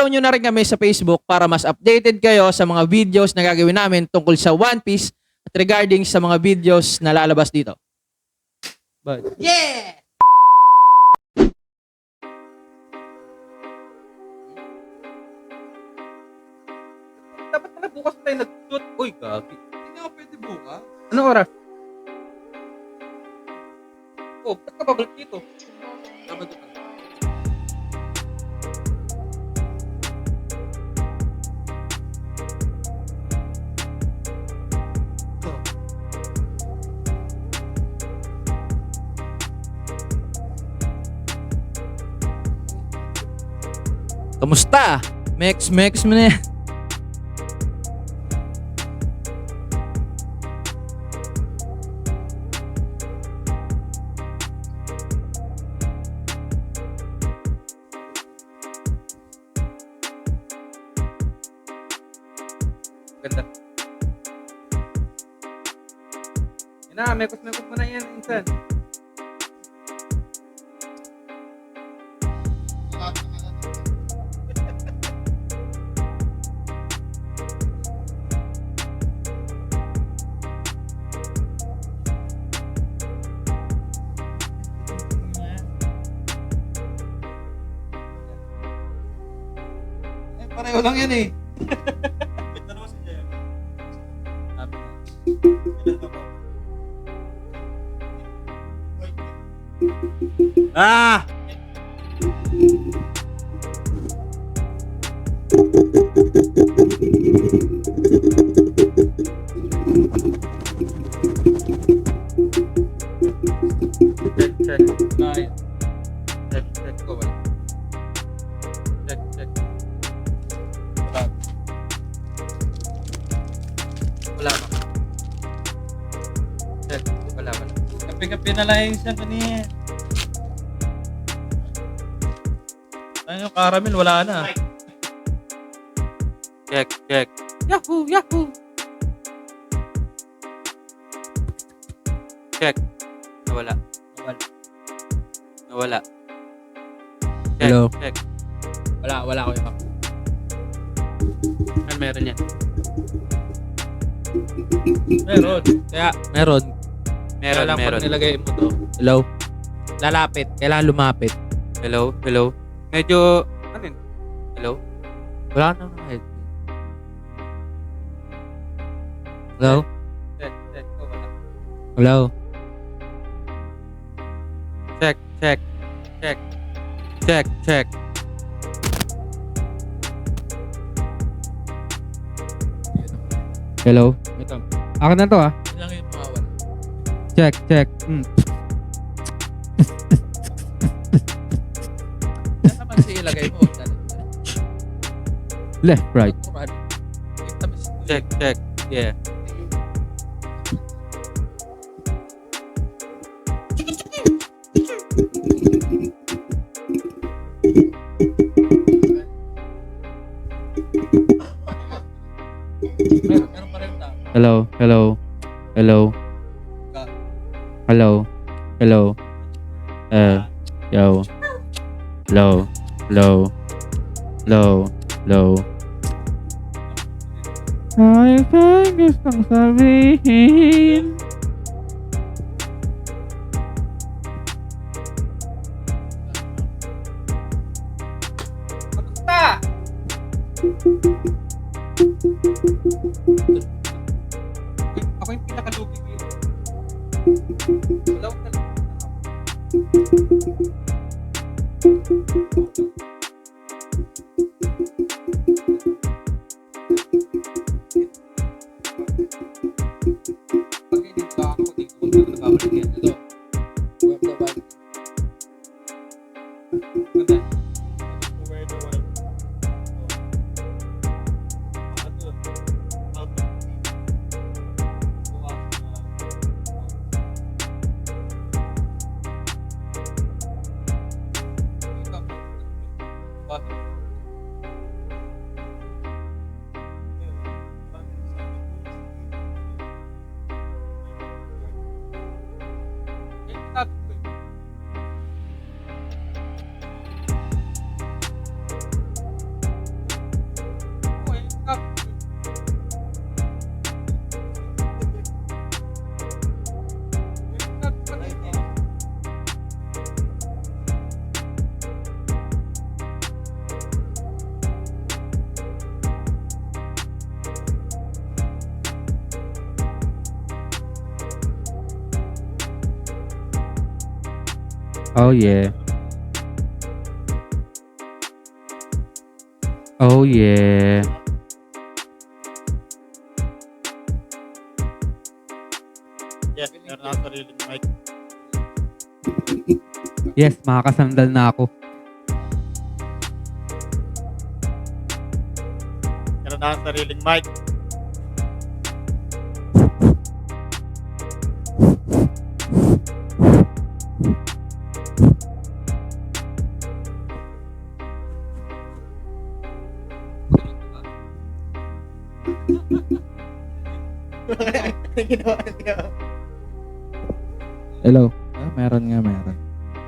follow nyo na rin kami sa Facebook para mas updated kayo sa mga videos na gagawin namin tungkol sa One Piece at regarding sa mga videos na lalabas dito. Bye. Yeah! Dapat pala bukas tayo nag-shoot. Uy, gagi. Hindi nga pwede bukas. Anong oras? Oh, ba't ka babalik dito? Sabado pa. Kamusta? Mex mo na yan. Ganda. Yan na, mekos mo na yan, insan. Pareho lang yan eh. Ito naman si Jaya. Sabi na. Ah! Check. Nice. Check ko wala. Check. Wala ba? Check. Wala. Kape-kape na lang yung isang kanina. Ano yung caramel? Wala na. Check. Yahoo! Check. Nawala. Check. Hello? Check. Wala ko yung Ano meron yan? Meron. Meron. Meron. Pag nilagay mo to. Hello? Lalapit. Kailangan lumapit. Hello. Medyo, ano yun? Hello? Wala na nga headset. Hello? Check. Oh, wala. Hello? Check. Hello? Ito. Ako na to ah. Ilang yung mawawala. Check. Yan naman si ilagay mo. Left, right. Check. Yeah. Meron pa rin tao. Hello? Yo. Hello. Ay, gustong sabihin. Kamusta? Ako yung pinakalugi dito. Wala ko talaga. Pag hindi ka ako, dito ko na nababalik yan. Ito. Ganda. Oh yeah. Oh yeah. Yes, meron akong sariling mic. Yes, makakasandal na ako. Meron akong sariling mic. Hello. Meron nga, meron.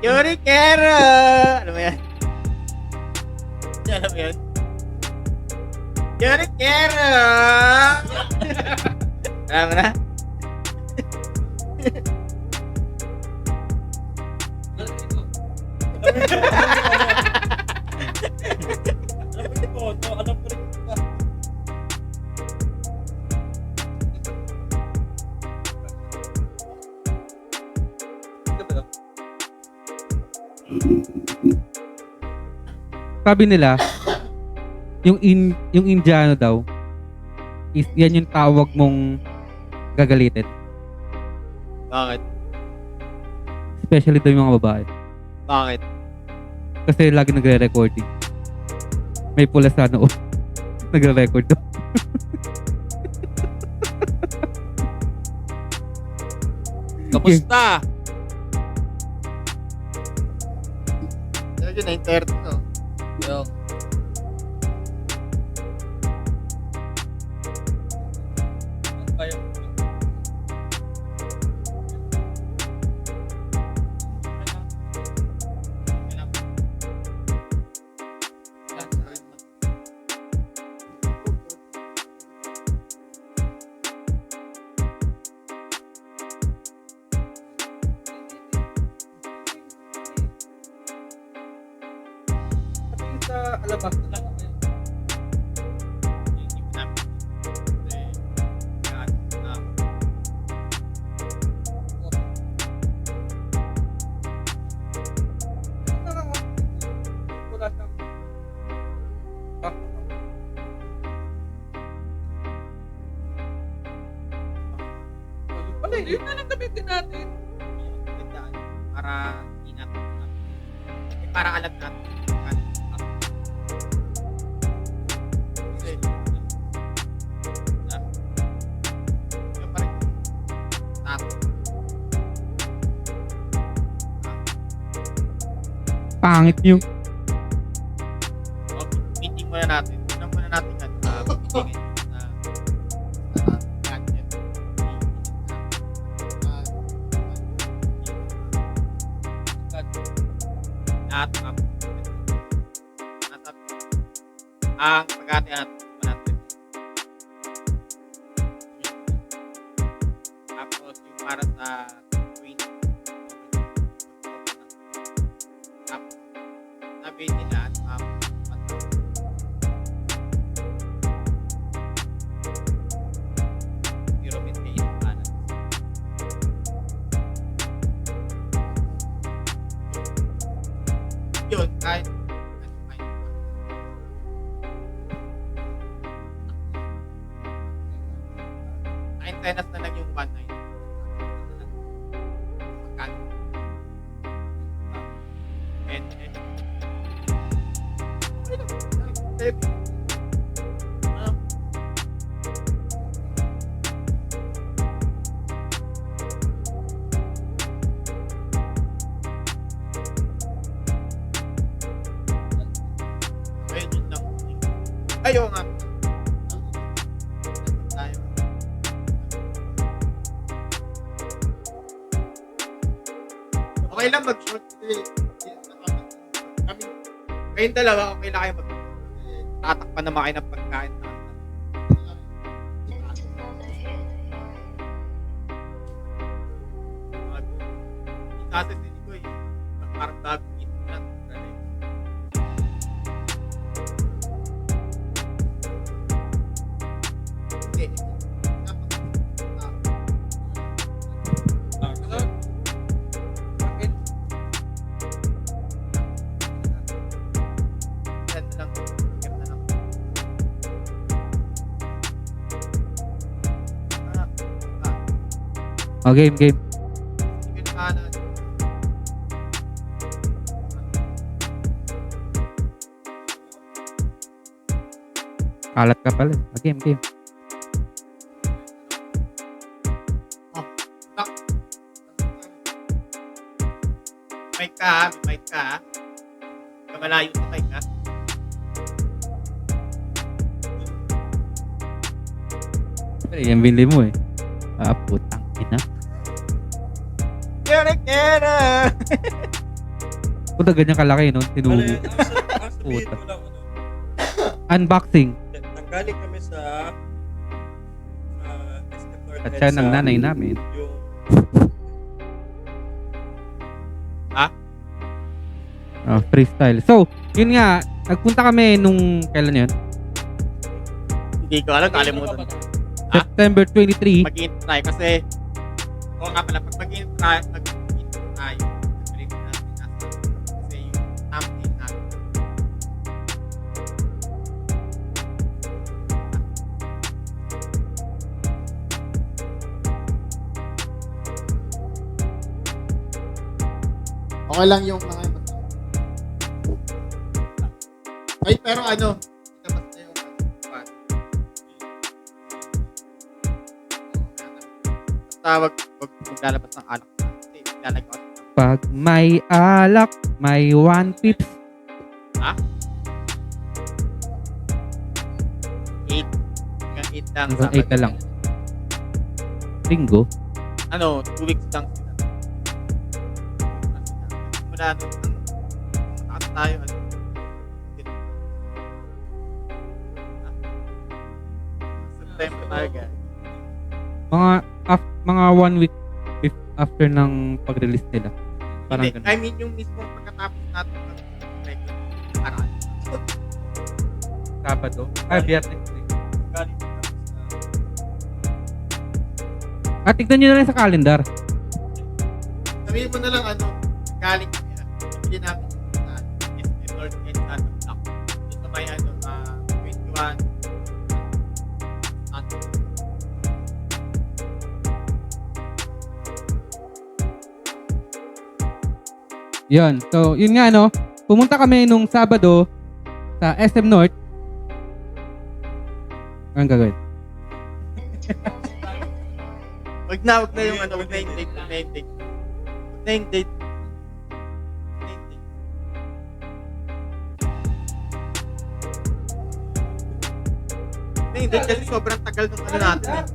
Yorikero! Ano ba yan? Alam mo yun? Yorikero! Alam mo na? Alam ko rin. Sabi nila, yung Indiano daw, is yan yung tawag mong gagalitin. Bakit? Especially daw yung mga babae. Bakit? Kasi lagi nagre-recording. May pula sa noo. Nagre-record daw. Kamusta? Lagi 9:30 no? Yung, ano ba yung sa alabas na lang. Hindi ko namin. Kasi, yan, Wala siyang Wala, yun na lang gamitin natin. gandaan para inat. Para alam natin. Kasi, yung pa rin. Tapos, Pangit yung meeting muna natin. Tignan muna natin yan. Meeting sa gadget. At ang pag-ate natin. Tapos yung para sa queen. Tapos sabi nila zero maintenance balance. Yun, kahit tenas na lang yung 1.9. Magkano? And okay lang. Seven. Ayun yun lang. Ayaw nga. Tayo. Okay lang mag-short kasi kami, kayong dalawa okay lang kayo tatakpan naman kayo ng pagkain na kasi din ko eh parang bagong ito na hindi Oh, game. Sige na kanan. Kalat ka pala. Oh, game. May mic ka ha. May mic ka ha. Kamalayo sa mic ha. Pero yan bili mo eh. Ah, putang ina. Kera! Puta, ganyan kalaki, no? Tinubo. Ang sabihin Puta. ko lang, Unboxing. nanggaling kami sa SM North At siya ng Edsa, nanay namin. yung Oh, freestyle. So, yun nga. Nagpunta kami nung, kailan yun? Hindi ko alam, kalimutan. September 23. Mag-intro tayo kasi oo nga pala, pag mag-intro tayo, nag-review natin nasa kasi yung thumbnail natin. Okay lang yung mga ay, pero ano, ilabas na yung pan. Basta wag maglalabas ng alak. Kasi lalagay ko. Pag may alak, may 1 pips. 8. Hanggang 8 lang. Hanggang 8 na lang. Linggo. Ano, 2 weeks lang sila. Mula nun, nakakas tayo. Ano, September tayo, guys. Mga 1 week after ng pag-release nila. Parang Hindi, ganun. I mean, yung mismong pagkatapos natin ng regular araw. Sabado. Biyernes. galing kami sa At tignan nyo na rin sa calendar. Sabihin mo na lang ano, galing kami na. Sabihin namin yung sa SM North End at Block. Doon sa may ano, 21. Yun. So, yun nga, no? Pumunta kami nung Sabado sa SM North. Anong gagawin? Wag na yung ano, wag na yung date, wag na yung date. Wag na yung date. Wag na yung date. Wag na yung date kasi sobrang tagal nung ano natin eh.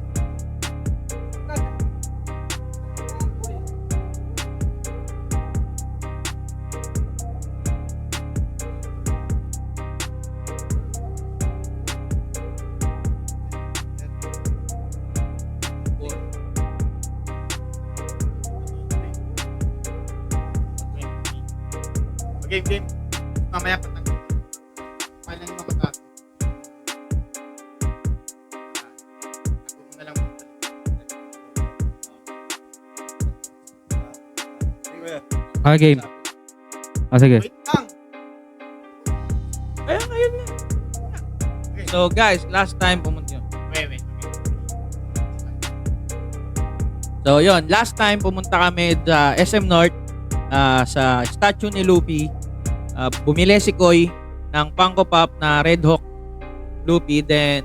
Game. Mamaya patang. Kailan yung mga tato? Ako mo na lang. Okay, game. Sige. Wait lang. Kaya ngayon nga. So guys, last time pumunta yun. Wait. So yun, last time pumunta kami sa SM North sa statue ni Luffy. Bumili si Koy ng Funko Pop na Red Hawk Luffy, then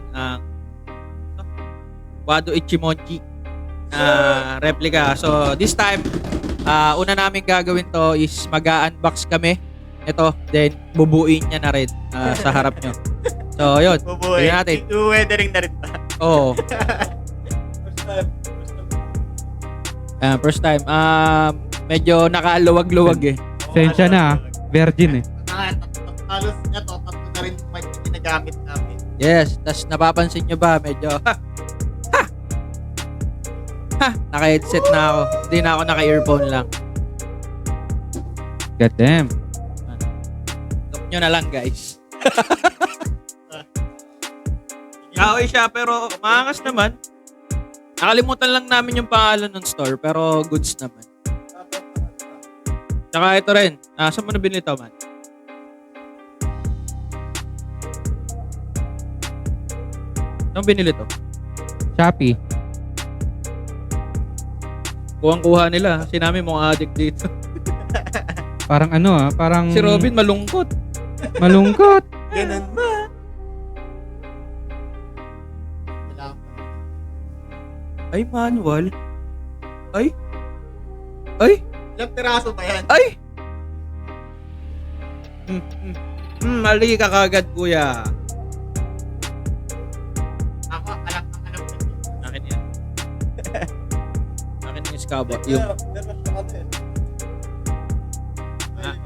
Wado Ichimonji na replica. So this time, una namin gagawin to is mag-unbox kami. Ito, then bubuin niya na rin sa harap nyo. So yun, Bubuhay. tingnan natin. Weathering na rin ba? Oo. first time. First time. Medyo nakaluwag-luwag eh. Sensya na, virgin eh. Halos ito, tatlo na rin yung mic na ginagamit namin. Yes, tas napapansin nyo ba, medyo naka-headset na ako. Hindi na ako naka-earphone lang. God damn. Stop nyo na lang, guys. Kaoy siya, pero maangas naman. Nakalimutan lang namin yung pangalan ng store, pero goods naman. Tsaka ito rin. Saan mo na binili ito, man? Saan binili ito? Shopee. Kuhang-kuha nila. Si namin mga addict dito. Parang parang... Si Robin malungkot. Malungkot. Ganun ba? Kailangan pa. Ay, manual. Ay. Ay. Ilang piraso ba yan? Ay. Mali ka kagad, kuya. Ako, alam ko. Akin yan. Akin yung Scaba. Yung Meron siya ano eh. Ah.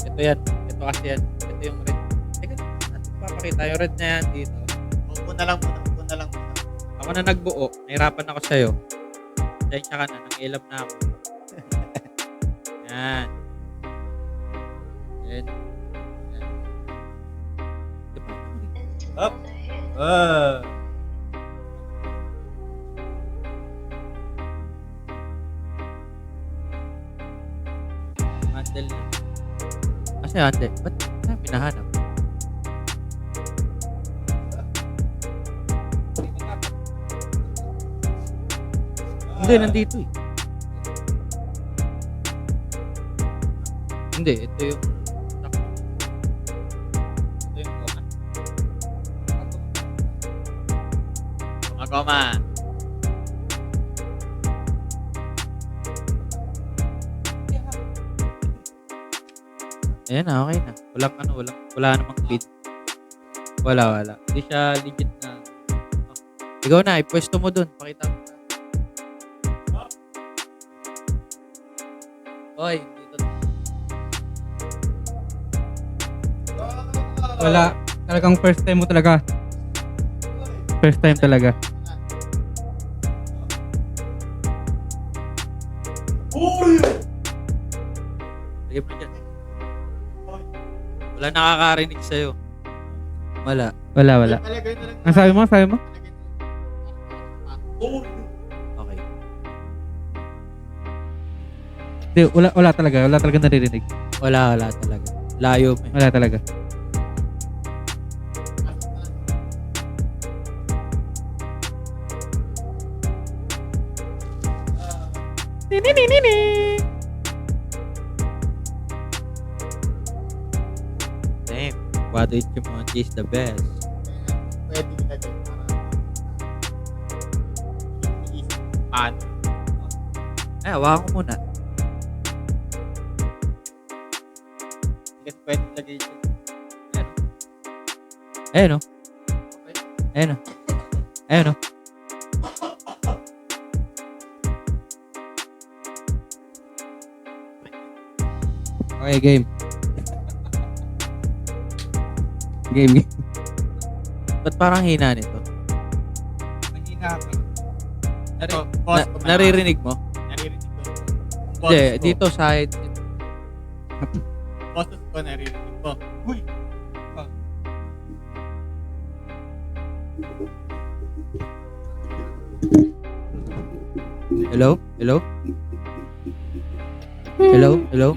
Ito yan. Ito kasi yan. Ito yung red. Teka, natin papakita yung red na yan dito. Upo na lang muna. Ako na nagbuo. Nahirapan ako sa'yo. Pasensya ka na. Nangilam na ako. Yan. Yan. Yan. Diba? Up. Ah. Handle na. Kasi handle. Ba't na pinahanap? Hindi, nandito eh. Hindi, ito yung ito yung goma. Mga goma. Ayan na, okay na. Wala namang bid. Wala. Hindi siya legit na. Oh. Ikaw na, ipwesto mo dun. Pakita mo. Oy, dito. Wala. Talagang first time mo talaga. First time talaga. Lagay mo dyan. Wala nakakarinig sa'yo. Wala. Wala. Palagay na lang. Ang sabi mo? Okay. Hindi, wala talaga. Wala talaga naririnig. Wala talaga. Layo mo eh. Wala talaga. Damn. What did you want is the best? Pwede kita din para paano. Ay, hawakan ko muna. Kasi pwede lagay dyan. Ayan o. Ayan o. Ayan o. Okay, game. Game. Ba't parang hina nito? Nangina ka. Nari- Ito, boss ko. naririnig mo? Naririnig ko. Hindi, dito side. Boses ko, naririnig ko. Uy! Hello? Hello? Hello? Hello?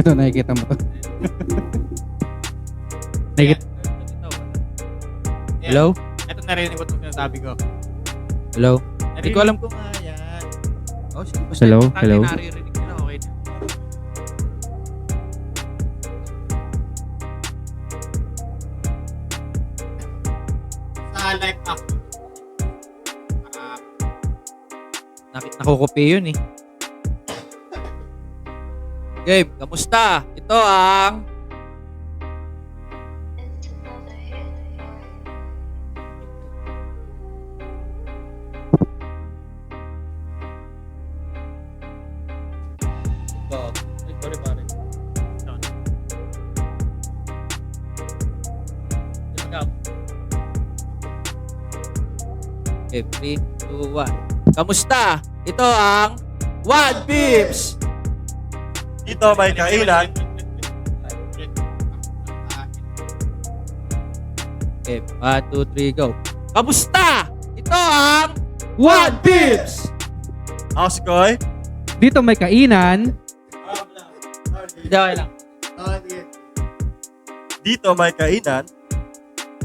Ito, nakikita mo to. Nakikita. Hello? Ito narinig ko itong sinasabi ko. Hello? Narinig ko alam. ko nga yan. Oh, sige. Basta Hello? importante Hello? naririnig nila, okay na. Sa live action. Nakukopi yun eh. Game, kamusta? Ito ang... Sorry, pare. Okay, 3, 2, 1. Kamusta? Ito ang One Pips! Dito may kailan. Okay, 1, 2, 3, go. Kamusta? Ito ang One Pips! Ako si Koy. Dito may kainan. Hindi, okay lang. Oh, sige. Dito may kainan.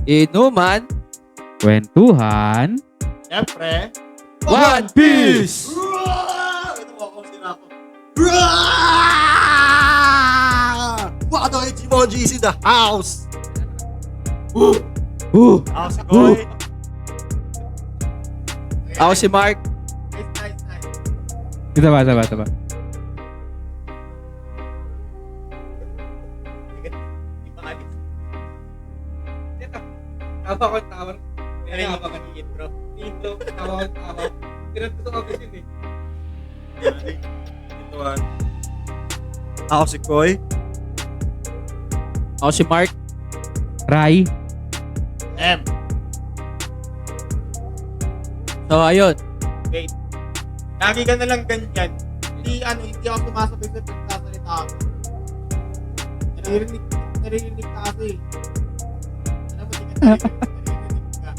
Inuman. Kwentuhan. Siyempre, One Piece! Ito ako, sila ako. Wado Ichimonji is in the house! Ako si Koy. Ako si Mark. nice. Isa ba? Di ba alis? Tawa ko, tawa. Narinig ko ka ng intro. Intro, tawa ko, tawa. Tinututo ko kasi eh. Ito one. Ako si Koy. Ako si Mark. Rai. M. So, ayun. Wait. Lagi ka na lang ganyan. Hindi ako sumasabay sa pagsasalita ako. Naririnig ka kasi. Alam mo, di ka naririnig ka.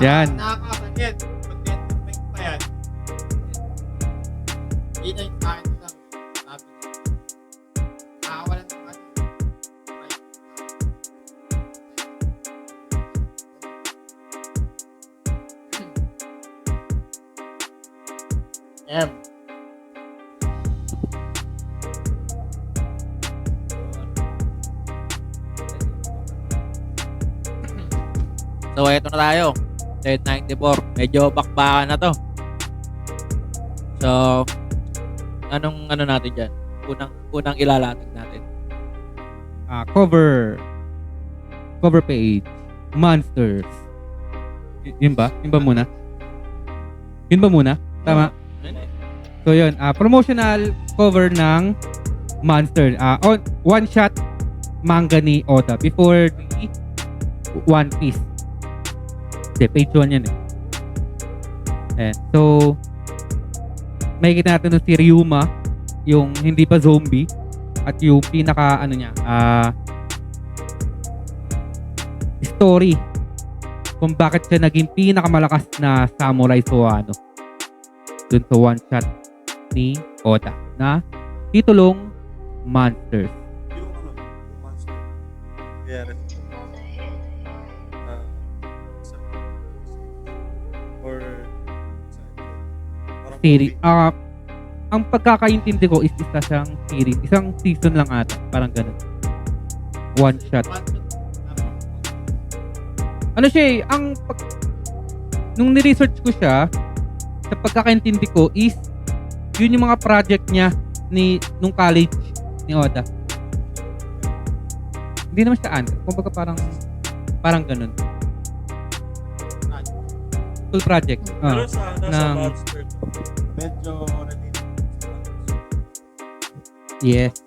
Yan. Nakakasan yan. Pag-entertain pa yan. Hindi na yung sa akin lang. Sabi niya. Nakakawalan ng ano. M. So, eto na tayo. Dead 94. Medyo bakbakan na to. So, anong ano natin dyan? Unang ilalatag natin. Cover page. Monsters. Yun ba? Yun ba muna? Tama? So yun, promotional cover ng Monster. One shot manga ni Oda before the One Piece. Page 1 yan eh. Ayan. So, makikita natin si Ryuma, yung hindi pa zombie, at yung pinaka, story kung bakit siya naging pinakamalakas na samurai sa Wano. Dun sa one shot ni Oda na titulong Monsters. Yung monster. Yeah, or parang Series. Ang pagkakaintindi ko is isa siyang series. Isang season lang ata. Parang ganun. One shot. Ano siya eh, nung ni-research ko siya, sa pagkakaintindi ko is, yun yung mga project niya nung college ni Oda. Hindi naman siya kumbaga parang ganun. Full project. Pero sa nasa ng- monster, medyo related sa monster. Yes.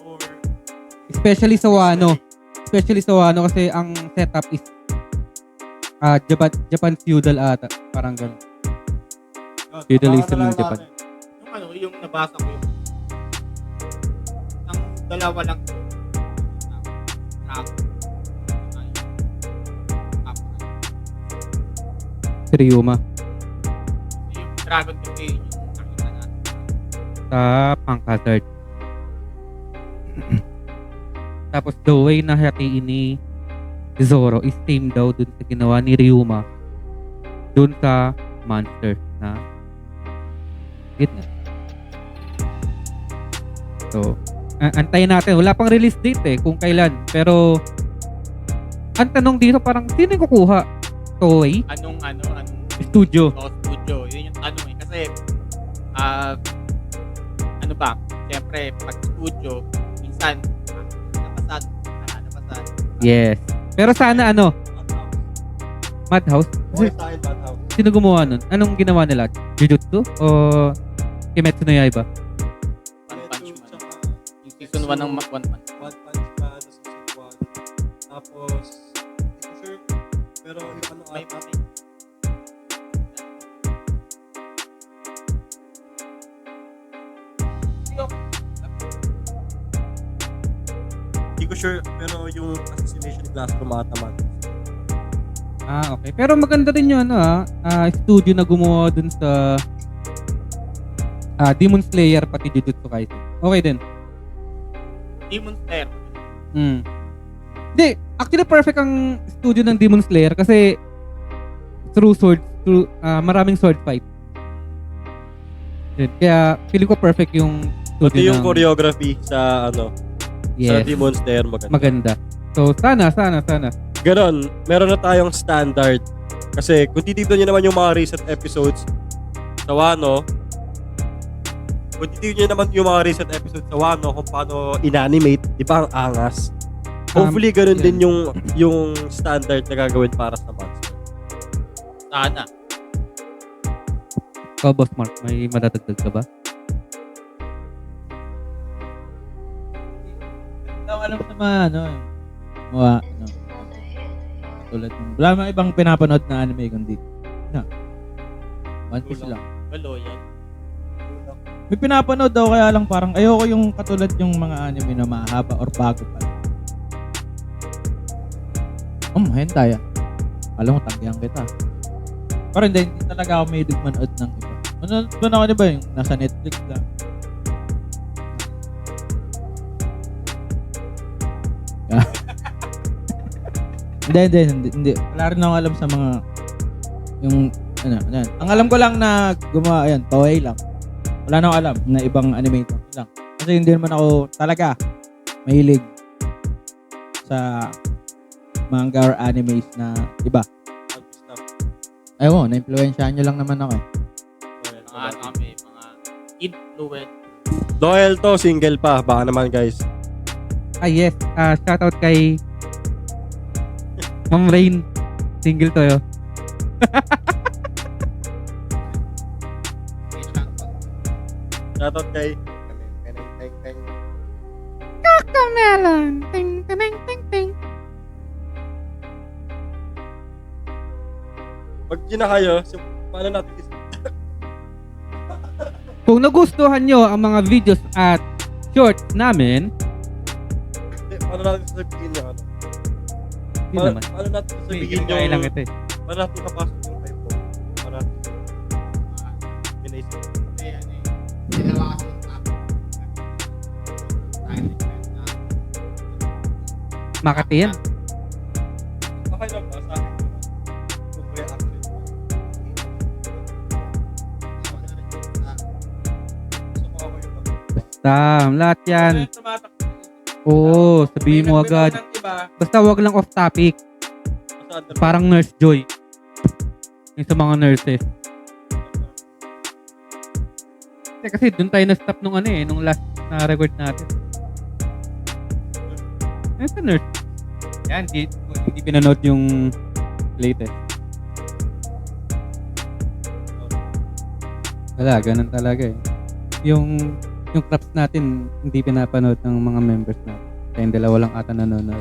Or Especially sa Wano kasi ang setup is Japan feudal ata. Parang ganun. Feudalism ng Japan. Yung nabasa ko yung ang dalawa lang Si Ryuma yung Dragon Cafe yung nakita natin. sa Punk Hazard. Tapos the way na hatiin ni Zoro is same daw dun sa ginawa ni Ryuma dun sa Monster na gitna. So, antayin natin. Wala pang release date eh kung kailan. Pero ang tanong dito parang sino yung kukuha? Toei? Anong Studio? studio. Yun yung tanong eh. Kasi ano ba? Siyempre, pag studio, minsan napasad. Yes. Pero sana Madhouse? Boy style Madhouse. Sino gumawa nun? Anong ginawa nila? Jujutsu? O Kimetsu no Yaiba? One Punch Man. Yung season 1 ng One Punch. One Punch Man sa season 1. Tapos, hindi ko sure. Pero ano May ata. Hindi ko sure. Pero yung Assassination Classroom ata man. Okay. Pero maganda rin yun, studio na gumawa dun sa Demon Slayer pati Jujutsu Kaisen. Okay din. Demon Slayer. Hindi, Actually, perfect ang studio ng Demon Slayer kasi maraming sword fight. Yun. Kaya feeling ko perfect yung studio Pati yung ng- choreography sa sa Yes, Demon Slayer maganda. maganda. So, sana. Ganon, meron na tayong standard. Kasi kung titignan nyo naman yung mga recent episodes sa Wano, kung titignan nyo naman yung mga recent episodes sa Wano kung paano in-animate, di ba ang angas? Hopefully, ganun yan. din yung standard na gagawin para sa monster. Sana. Ikaw, Boss Mark, may madadagdag ka ba? Hindi ko alam sa mga tulad ng, wala namang ibang pinapanood na anime kundi One Piece lang. Hello, yan. May pinapanood daw kaya lang parang ayoko yung katulad yung mga anime na mahaba or bago pa. Hentai ah. Alam mo, tanggihan kita. Pero hindi talaga ako may manood ng iba. Manood ba na ako diba yung nasa Netflix lang? Hindi. Wala rin ako alam sa mga yung yan. Ang alam ko lang na gumawa, ayan, Toei lang. Wala na ako alam na ibang animator lang. Kasi hindi naman ako talaga mahilig sa manga or animes na iba. Ayun, na-influensyahan nyo lang naman ako eh. Mga kami, mga influence. Loyal to, single pa. Baka naman guys. Yes. Shoutout kay Ma'am Rain. Single to yo. Shoutout kay Melon. Ting, ting, ting, ting. pag gina kayo, paano natin Kung nagustuhan nyo ang mga videos at shorts namin, paano natin sasabihin yung yun naman. Paano natin sasabihin Kaya lang yung ito eh. paano natin kapasok yung type mo? Paano natin pinaisip? Ginawa kasi yung app. Makati yan. Okay lang ba sa akin? Kung reaction. Basta, lahat yan. Oo, sabihin mo agad. Basta wag lang off topic. Parang Nurse Joy. Yung sa mga nurses. Kasi dun tayo na-stop nung nung last na record natin. Yung sa nurse. Yan, hindi pinanood yung latest. Wala, ganun talaga eh. Yung craps natin, hindi pinapanood ng mga members natin. Kaya dalawa lang ata nanonood.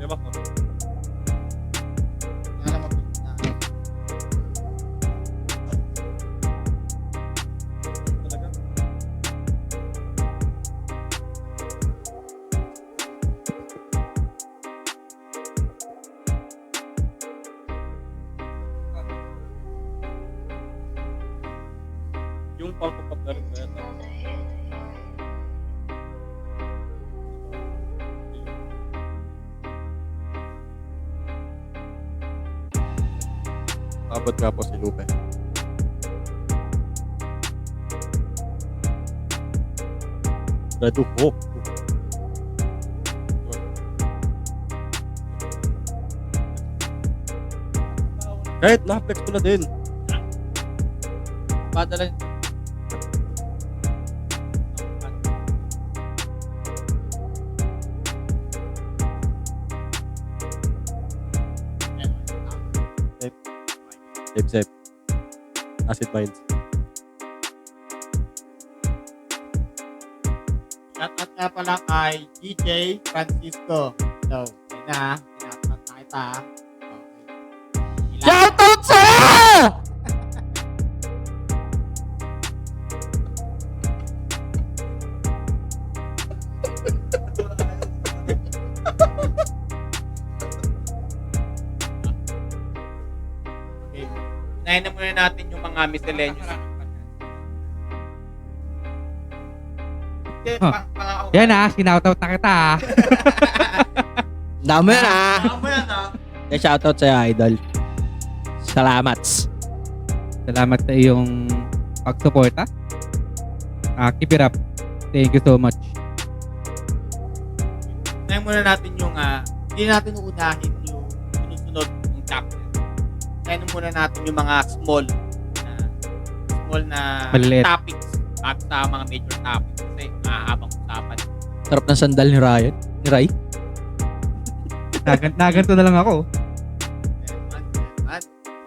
Diba ko? Talaga? Yung pang-pop na rin ba yan? Abot nga po si Lupe. Red Hook. Kahit na-flex ko na din. Padala Safe. Acid Minds. Shoutout nga pala kay DJ Francisco. So, yun na. Pinapag na kita. Okay. Shoutout sa'yo! unahin na muna natin yung mga miscellaneous. Okay, Huh. Yan sinoutout na kita Dami na. Tama yan ah. Shoutout sa'yo, idol. Salamat. Salamat sa iyong pagsuporta. Keep it up. Thank you so much. Unahin muna natin yung, hindi natin uunahin yung sunod yung chapter. Unahin muna natin yung mga small na Maliliit. topics at sa mga major topics kasi maahabang usapan. Sarap ng sandal ni Ryan. Ni Ray. Naganto na lang ako.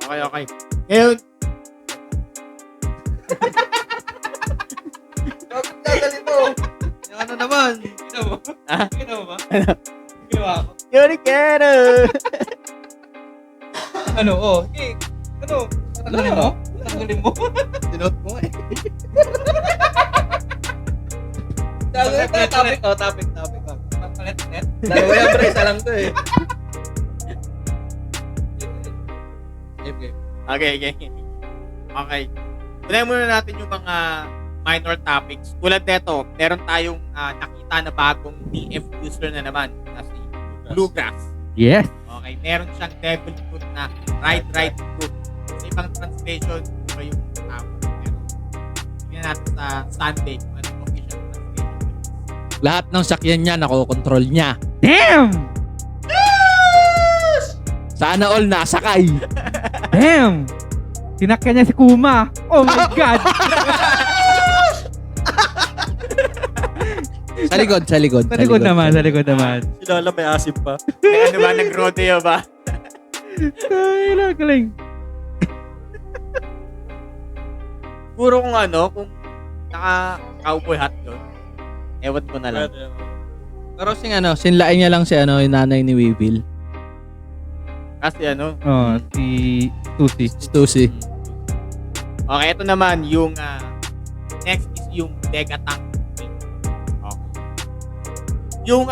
Okay. Ngayon, Bakit gagalito? Yung ano naman? Ginawa mo? Ginawa ba? Ginawa ko. Yorikero! Ano? Oh, okay. Ano? Tatanggalin mo? Tatanggalin mo? Dinote mo eh. Topic. Oh, topic. Palit. Dalawa yan, pre. Isa lang to eh. Okay. Unahin muna natin yung mga minor topics. Tulad nito, meron tayong nakita na bagong TF user na naman na si Bluegrass. Yes. Okay, meron siyang devil fruit na right fruit. Sa ibang translation, iba yung tawag. Pero tingnan natin sa Sunday kung ano yung official translation. Lahat ng sakyan niya, nakokontrol niya. Damn! Sana all nasakay. Damn! Sinakyan niya si Kuma. Oh my God! Sa likod. Sa likod naman. Si Lola may asim pa. May ano ba, nag-rodeo ba? Ay, galing. Puro kung kung naka-cowboy hat yun. Ewan ko na lang. Pero sinlain niya lang si yung nanay ni Weevil. Kasi Oh, si Susie. Stussy. Okay, ito naman yung next is yung Dega Tank. Okay. Yung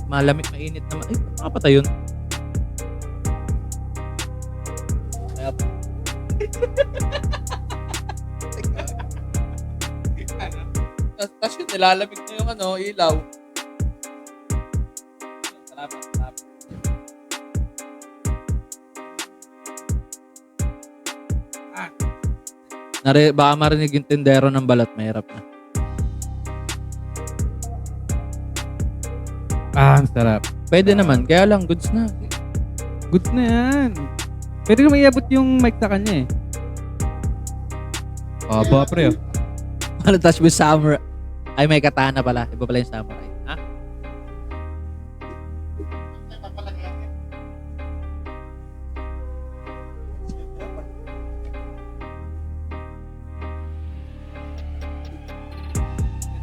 Malamig, mainit naman. Ay, nakapatay yun. Tapos yun, nilalamig na yung ilaw. Salamat. Baka marinig yung tindero ng balat, mahirap na. Ang sarap. Pwede naman, kaya lang, goods na. Goods na yan. Pwede ko maiabot yung mic sa kanya eh. Aba, pre. Ano, touch with samurai. Ay, may katana pala. Iba pala yung samurai. Ha?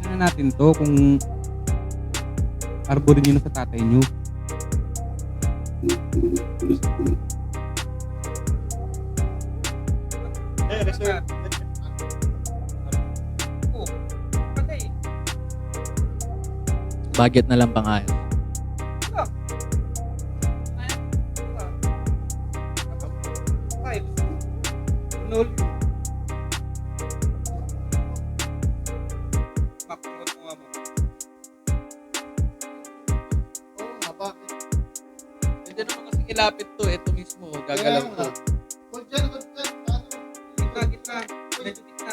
Tignan na natin to kung arborin nyo na sa tatay nyo. Budget na lang pang-ayos. Hindi naman kasi ilapit to. Ito mismo, gagalaw to. Gitna. Medyo gitna.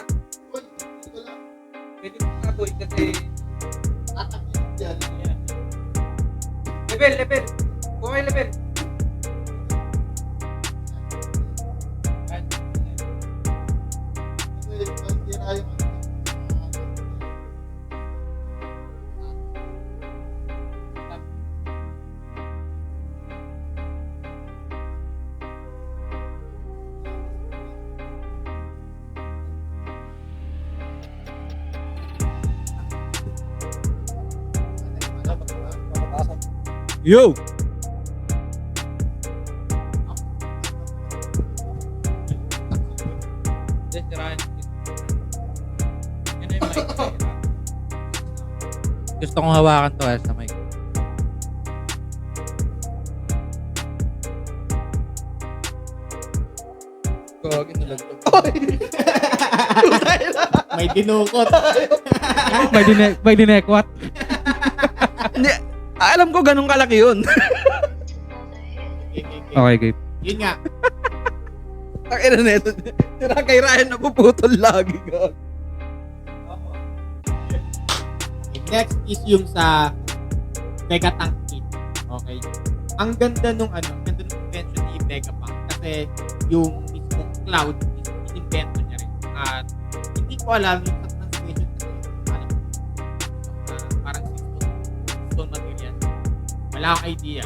Medyo gitna boy kasi level. Kuha kayo level. Yo! Gusto kong hawakan to sa mic. Gagawin na lang to. May dinukot. May dinekwat. Hindi, alam ko ganun kalaki yun. Okay, game. Yun nga. Takina na ito. Tira kay Ryan na puputol lagi ka. Next is yung sa Vegapunk Kit. Okay. Ang ganda nung ganda nung invention ni Vegapunk kasi yung mismong Cloud is in-invento niya rin. At hindi ko alam yung sa translation kasi alam ko, parang stone material. Wala akong idea.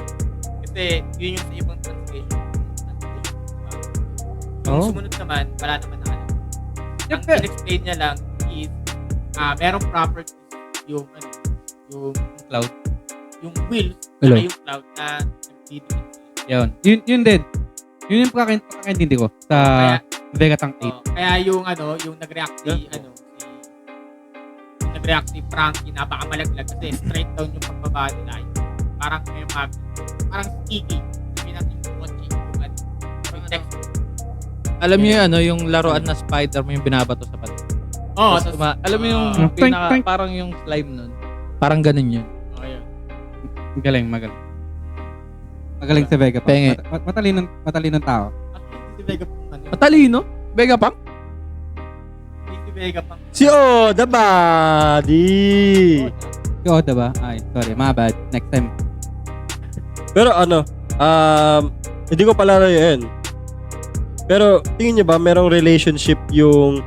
Kasi yun yung sa ibang translation. Yung Oh. sumunod naman, wala naman na alam. Ang in-explain niya lang is merong properties yung Cloud. yung wheels Hello. at yung cloud na nagdidikit. Yun. Yun din. Yun yung pagkakaintindi ko sa Vegapunk 8. Kaya yung yung nag-react si yung nag-react si Frankie na baka malaglag kasi straight down yung pagbaba nila. Parang may parang sticky. Sabi natin yung mochi yung texture. Alam niyo yung laruan na spider mo yung binabato sa pato. Oo, Tapos alam mo yung Twink, twink. parang yung slime nun. Parang ganun yun. yun. Magaling. Magaling sa Vegapunk. Penge. Matalinong tao. Actually, si Vegapunk Matalino? Vegapunk? Si Vegapunk. Si Oda Buddy! Si Oda ba? Ay, sorry. My bad. Next time. Pero hindi ko pala yun. Pero tingin niyo ba merong relationship yung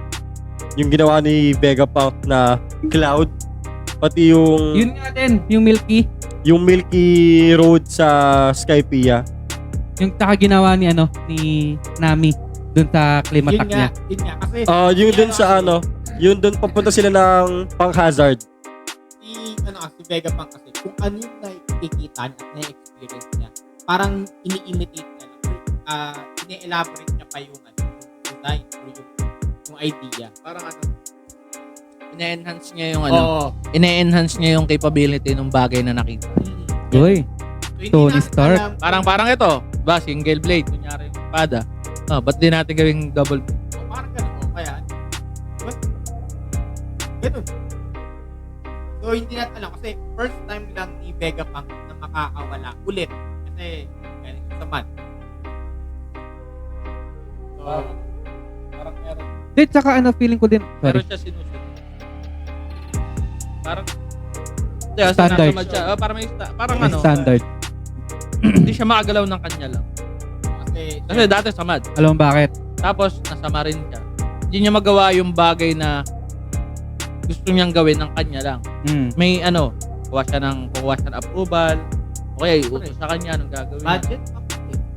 ginawa ni Vegapunk na Cloud pati Yun nga din. Yung Milky. yung Milky Road sa Skypiea? Yung taka ginawa ni Nami dun sa klimatak niya. Yun nga. Kasi Yung dun sa yung dun papunta sila ng Pang-Hazard. si Vegapunk kasi kung ano yung nakikita niya at na-experience niya, parang ini-imitate niya lang. Ine-elaborate niya pa yung design or yung idea. Parang ine-enhance niya yung Oo. ine-enhance niya yung capability ng bagay na nakita. Uy. So, hindi Tony natin Stark. alam Parang ito, ba single blade kunyari yung espada. Ba't di natin gawing double blade? parang ganun. Kaya, diba? Ganun. So, hindi natin alam kasi first time lang ni Vegapunk na makakawala ulit kasi galing sa man. So, Parang meron. Di, tsaka feeling ko din. Sorry. Meron siya sinusunod. Parang yeah, Standard. Parang parang May standard. hindi siya makagalaw ng kanya lang. Kasi dati samad. Alam mo bakit? Tapos nasa marin siya. Hindi niya magawa yung bagay na gusto niyang gawin ng kanya lang. May kuha siya ng approval. Okay, utos sa kanya anong gagawin. budget?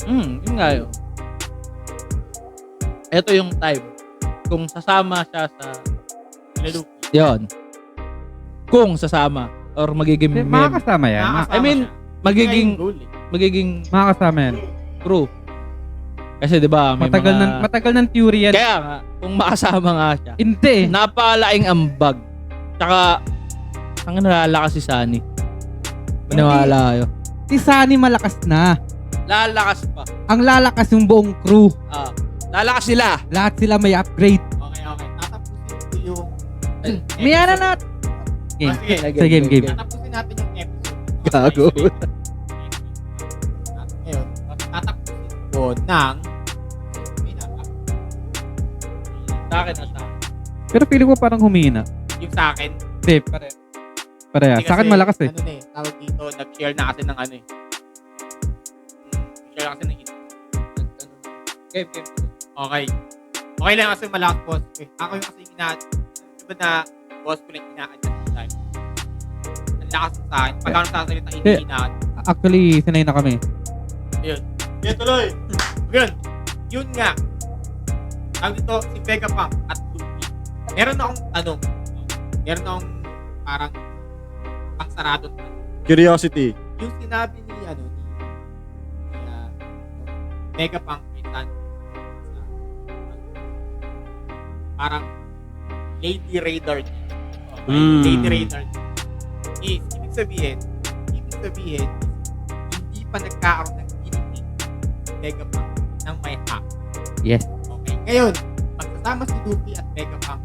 Yun nga yun. Ito yung time. Kung sasama siya sa yon. Kung sasama or magiging Di, makakasama yan. I mean, magiging Makakasama yan. true. Kasi 'di ba, may Matagal ng theory yan. kaya nga kung makasama nga siya. Hindi. Napakalaking ambag. Tsaka ang nalalakas si Sunny. Maniwala kayo. Si Sunny malakas na. Lalakas pa. Ang lalakas yung buong crew. Lalakas sila. Lahat sila may upgrade. Okay. Tatapusin ko yung Mayroon na. Game. Sige. Sige, game. Tatapusin natin yung episode. Gago. Ngayon, tatapusin ko ng Sa akin na sa akin. Pero feeling ko parang humina. yung sa akin. Hindi, pareha. Hindi Sa akin kasi, malakas eh. Tawag dito, nag-share na kasi ng share kasi ng Game. Okay. Okay lang kasi malakas boss. Okay. Ako yung kasi diba na boss ko lang ina-adjust time. Ang lakas sa akin. Pag ako sasalita, hindi ina-adjust. Actually, sanay na kami. Yeah, tuloy! Yun nga. Tawag dito, si Vegapunk at Luffy. Meron akong parang pangsarado. Curiosity. Yung sinabi ni Vegapunk kay Tan. Parang Lady Raider niya. Okay, Lady Raider niya. ibig sabihin, hindi pa nagkakaroon ng ginipig Vegapunk ng may hack. Yes. Okay. Ngayon, magsasama si Luffy at Vegapunk,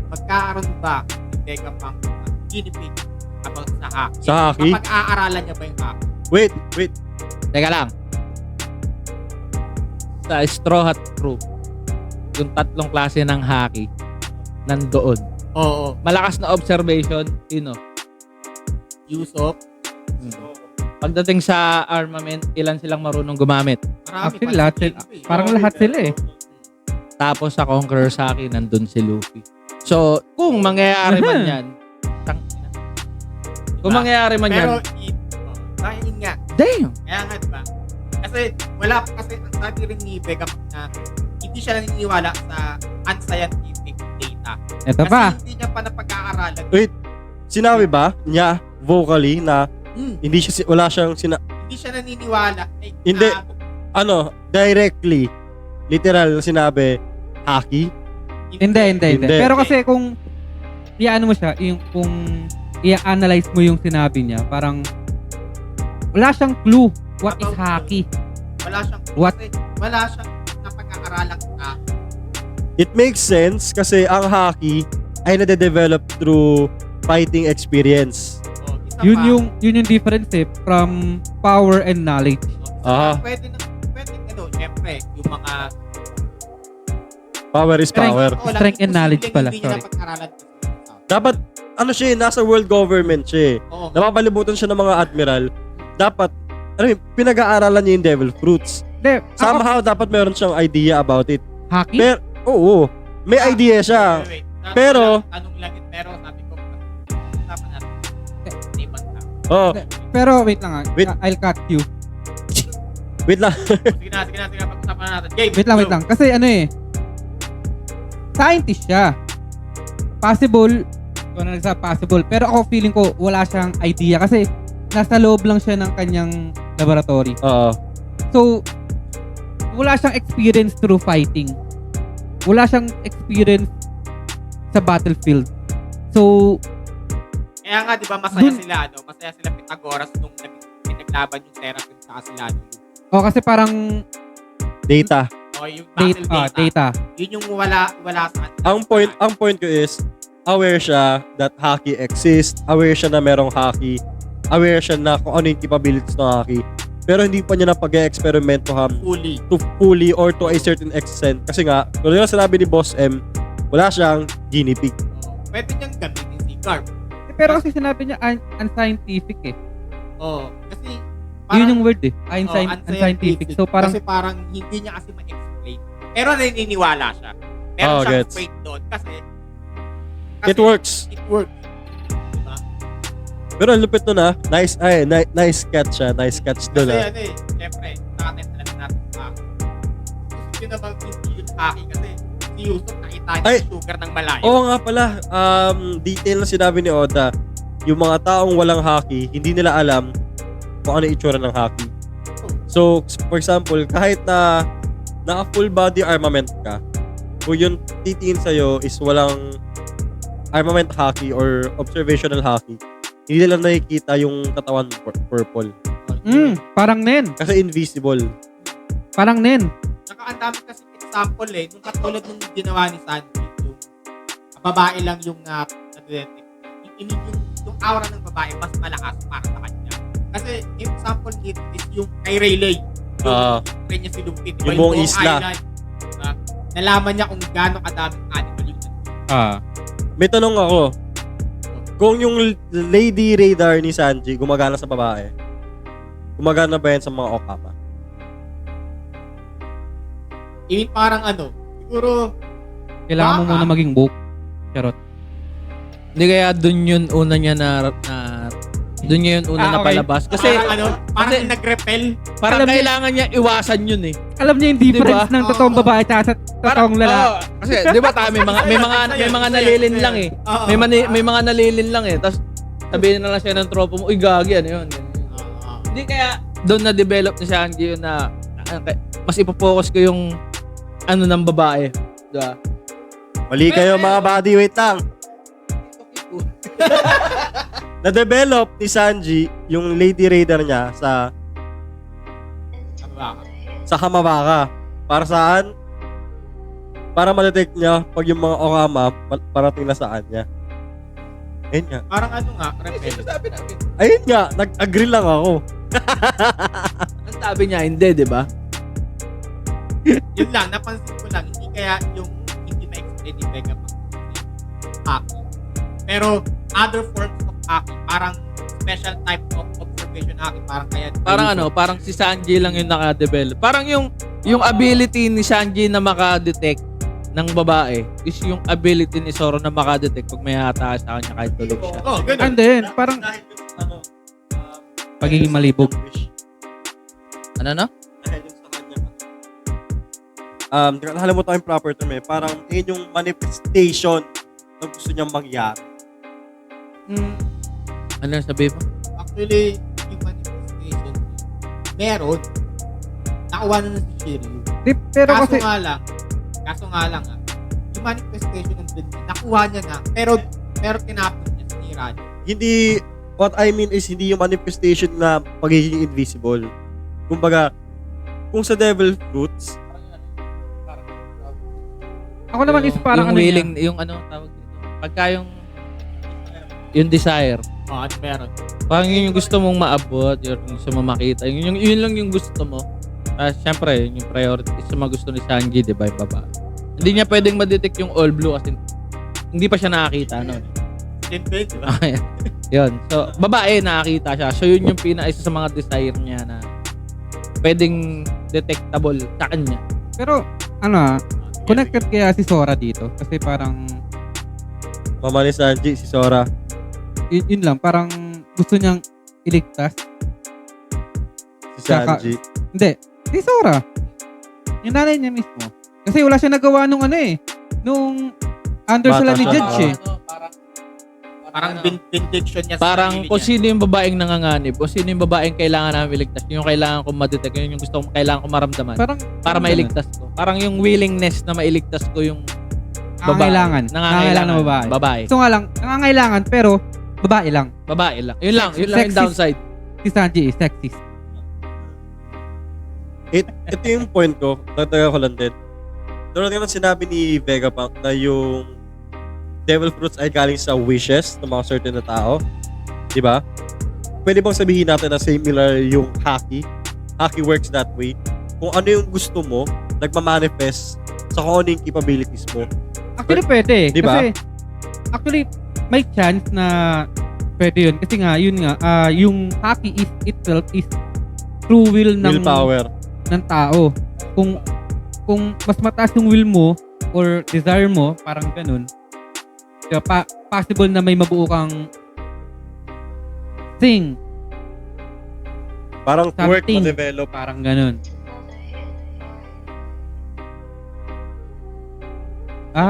magkakaroon ba si Vegapunk ng ginipig about sa hack? Sa haki? Kapag-aaralan niya ba yung hack? Wait. Teka lang. Sa Straw Hat Crew, yung tatlong klase ng haki nandoon. Oo. Malakas na observation, sino? Yusop. Pagdating sa armament, ilan silang marunong gumamit. Marami Actually, pa lahat si sila. Luffy. Parang lahat sila eh. Tapos sa Conqueror Saki, nandun si Luffy. So, kung mangyayari man yan, tangina. Kung mangyayari man yan, Pero, dahil nga, damn! kaya nga diba? Kasi ang sabi rin ni Vegapunk na hindi siya naniniwala sa unscientific data. Ito Kasi pa. hindi niya pa napag-aaralan. Wait. Sinabi ba niya vocally na hindi siya wala siyang Hindi siya naniniwala. Hindi. Directly literal na sinabi haki? Hindi. Hindi. Pero kasi kung i-ano mo siya, yung kung i-analyze mo yung sinabi niya, parang wala siyang clue what is hockey. Wala siyang What? kasi wala siyang napag-aaralan ka. It makes sense kasi ang haki ay nade-develop through fighting experience. Yun yung difference eh, from power and knowledge. Aha. Pwede syempre, yung mga Power is power. Strength and knowledge pala, Hindi niya sorry. napag-aralan. Dapat siya nasa world government siya Oo. napapalibutan siya ng mga admiral. Dapat pinag-aaralan niya yung devil fruits. Hindi, Somehow dapat meron siyang idea about it. hockey? Pero oo, may idea siya. Wait. Pero- Tanong lang yun, pero sabi ko, usapan natin. Hindi ba na? Oh, Pero wait lang Wait. I'll cut you. wait lang. Sige na, pag-usapan na natin. Game. Wait lang. Kasi ano eh, scientist siya. Possible, kung ano nagsabi possible, pero ako feeling ko wala siyang idea kasi nasa loob lang siya ng kanyang laboratory. Oo. So, wala siyang experience through fighting. Wala siyang experience sa battlefield. So, Kaya nga, di ba, masaya Dun- sila Pythagoras nung pinaglaban yung Seraphim sa sila. kasi parang Data. O, yung battle data. data. Yun yung wala sa Ang point ko is aware siya that hockey exists, aware siya na merong hockey, aware siya na kung ano yung capabilities ng hockey. Pero hindi pa niya napag-experimentohan fully. to fully or to a certain extent. Kasi nga, kung yung sinabi ni Boss M, wala siyang guinea pig. Pwede niyang gamitin si Garp. Pero kasi sinabi niya unscientific eh. Kasi Yun yung word eh. unscientific. Unscientific. So parang Kasi parang hindi niya kasi ma-explain. Pero naniniwala siya. Meron Oh, siyang gets. faith doon kasi It works. It works. Diba? Pero ang lupit nun ah. Nice catch siya. Nice catch Kasi dun ah. syempre, nakatest talaga natin sa gusto nyo naman hindi yung haki kasi si Yusuf nakita niya Ay! yung sugar ng malayo. Oo nga pala. Detail na sinabi ni Oda. Yung mga taong walang hockey, hindi nila alam kung ano yung itsura ng hockey. So, for example, kahit na naka full body armament ka, kung yung titiin sa'yo is walang armament hockey or observational hockey, hindi nila nakikita yung katawan purple. parang nen. Kasi invisible. Parang nen. Saka ang dami kasi example nung katulad nung ginawa ni Sanji, yung babae lang yung na-detect. Yung aura ng babae mas malakas para sa kanya. Kasi yung example dito is yung kay Rayleigh. Yung kanya si Luffy. Diba, Yung buong buong isla. island. Diba? Nalaman niya kung gaano kadaming animal yung May tanong ako. Kung yung lady radar ni Sanji gumagana sa babae, gumagana ba yan sa mga Okama? parang siguro Kailangan mo Baka. muna maging woke. Charot. Hindi kaya dun yun una niya dun niya yun una Ah, okay. napalabas. Kasi parang kasi- nag-repel. parang alam niya- kailangan niya iwasan yun eh. Alam niyo yung difference Diba? ng totoong babae at sa totoong lalaki. Oo, kasi di ba tayo may mga nalilin lang eh. Oo. May mga nalilin lang eh. Tapos sabihin na lang siya ng tropa mo, uy gagi, ano yun. Hindi kaya doon na-develop ni Sanji yun na mas ipopokus ko yung ng babae. Diba? Mali kayo mga buddy, wait lang. na-develop ni Sanji yung Lady Raider niya Ano ba? sa Hamabaka. Para saan? Para ma-detect niya pag yung mga Okama parating na sa kanya. Ayun nga. Parang ano nga, repel. Sabi natin. Ayun nga, nag-agree lang ako. Ang sabi niya, hindi, di ba? Yun lang, napansin ko lang, hindi kaya yung hindi ma-explain ni Vegapunk haki. Pero other forms of haki, parang special type of observation haki, parang kaya... Parang si Sanji lang yung naka-develop. Parang yung ability ni Sanji na maka-detect ng babae is yung ability ni Zoro na maka-detect pag may hatakas sa kanya kahit tulog siya. Oh, ganun. And then, parang Dahil yung ano, pagiging malibog. Ano no? dahil yung sa kanya. Nakalimutan ko yung proper term eh. Parang yun yung manifestation na gusto niyang mangyari. Ano yung sabihin mo? Actually, yung manifestation, meron, nakuha na si Shiryu. Pero Kaso kasi, nga lang, yung manifestation ng Blade, nakuha niya na, pero tinapon niya, sinira niya. Hindi, what I mean is hindi yung manifestation na pagiging invisible. Kumbaga, kung sa Devil Fruits, ako naman is parang yung ano willing, yung ano tawag dito. Pagka yung desire. Oh, at meron. Parang yun yung gusto mong maabot, yun yung gusto mong makita. Yun lang yung gusto mo. Siyempre, yun yung priority sa mga gusto ni Sanji, di ba, yung babae. Hindi niya pwedeng ma-detect yung all blue kasi hindi pa siya nakakita noon. Simple, di ba? Yun. So, babae nakakita siya. So, yun yung isa sa mga desire niya na pwedeng detectable sa kanya. pero ano connected kaya si Sora dito kasi parang mama ni Sanji, si Sora. yun lang, parang gusto niyang iligtas. Si Sanji. Hindi, si Sora. Yung nanay niya mismo. Kasi wala siya nagawa nung nung under Bata sila ni siya. Judge eh. Parang benediction niya sa Parang sarili kung niya. sino yung babaeng nanganganib, kung sino yung babaeng kailangan namin iligtas, yung kailangan kong ma-detect, yun yung gusto kong kailangan kong maramdaman Parang para mailigtas ko. Parang yung willingness na mailigtas ko yung nangangailangan. Nangangailangan ng babae. Babae. So nga lang, nangangailangan pero babae lang. Babae lang. Yun lang yung Sexist. downside. Si Sanji is sexist. Ito yung point ko, nagtaga ko lang din. Doon naman sinabi ni Vegapunk na yung Devil Fruits ay galing sa wishes ng mga certain na tao. Diba? Pwede bang sabihin natin na similar yung Haki? Haki works that way. Kung ano yung gusto mo, nagmamanifest sa kung ano yung capabilities mo. Actually, pwede. Diba? Kasi, actually, may chance na pwede yun. Kasi nga, yun nga, yung haki is itself is true will ng Willpower. ng tao. Kung mas mataas yung will mo or desire mo, parang ganun, kaya possible na may mabuo kang thing. Parang work Something. ma-develop. Parang ganun.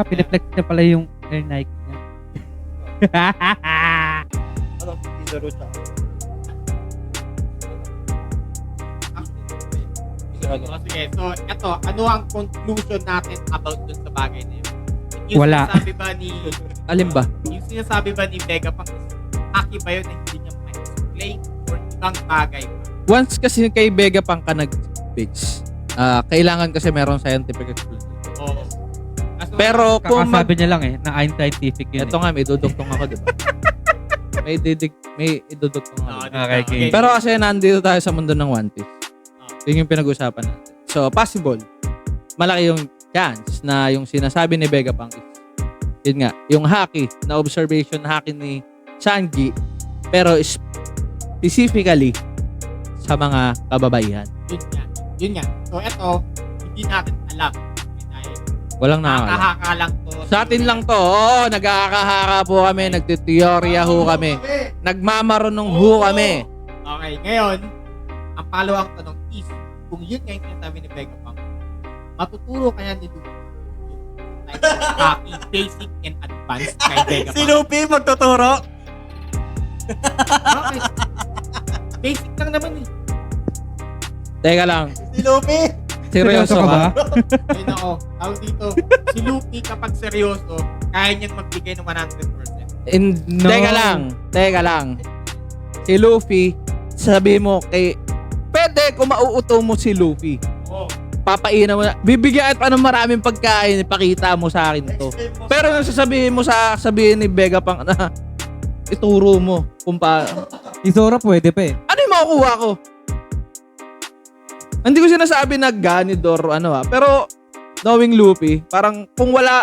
Piniflex niya pala yung Air Nike niya. Ano? Kizaru tsaka. Sige, so eto, ano ang conclusion natin about dun sa bagay na yun? Wala. Sinasabi ba ni Alin ba? yung sinasabi ba ni Vegapunk haki ba yun na hindi niya ma-explain or ibang bagay pa? Once kasi kay Vegapunk ka nag-fix, kailangan kasi meron scientific explanation. Oo. Kaso, Pero kung Kakasabi niya lang na unscientific yun. ito nga, may dudugtong ako, di ba? may idudugtong ako. Okay, okay. Pero kasi nandito tayo sa mundo ng One Piece. Yun yung pinag-usapan natin. So, possible. Malaki yung chance na yung sinasabi ni Vegapunk is, yun nga, yung haki, na observation haki ni Sanji, pero specifically sa mga kababaihan. Yun nga. So eto, hindi natin alam. Dahil Walang nakakala. nakahaka lang to. Sa atin lang to. Oo, nagkakahaka po kami, nagtiteorya ho kami. Nagmamarunong ho kami. Okay, ngayon, ang pangalawang tanong is, kung yun nga yung sinasabi ni Vegapunk, matuturo kaya ni Luffy yung type of haki, basic and advanced kay Vegapunk. Si Luffy magtuturo. Okay. Basic lang naman eh. Teka lang. Si Luffy. Seryoso ka? Ayun ako. Tawag dito, si Luffy kapag seryoso, kaya niyang magbigay ng 100%. No. Teka lang. Si Luffy, sabi mo kay... Pwede kung mauuto mo si Luffy. Oo. Papainan mo na. Bibigyan pa ng maraming pagkain. Ipakita mo sa akin to. Pero yung sabihin ni Vegapunk na ituro mo kung paano. Si Zoro pwede pa eh. Ano yung makukuha ko? Hindi ko sinasabi na ganid or pero knowing Luffy, parang kung wala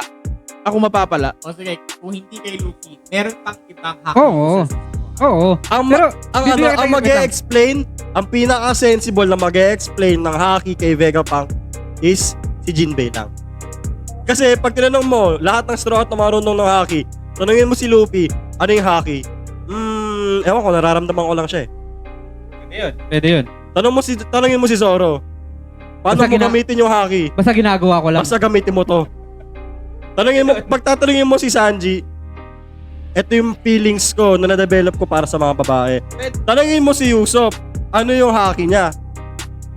ako mapapala. O sige, kung hindi kay Luffy, meron pang ibang hack Oo. uses. Oo. Pero, bibigyan kita Ang ng mag-e-explain, ang pinaka-sensible na mag-e-explain ng haki kay Vegapunk is si Jinbei lang. Kasi pag tinanong mo, lahat ng Straw Hat na marunong ng haki, tanungin mo si Luffy, ano yung haki? Ewan ko, nararamdaman ko lang siya eh. Pwede yun. Tanungin mo si Zoro, paano Basta mo gamitin yung haki? Basta ginagawa ko lang. Basta gamitin mo to. Pagtatanungin mo si Sanji, ito yung feelings ko na na-develop ko para sa mga babae. Tanungin mo si Usopp, ano yung haki niya?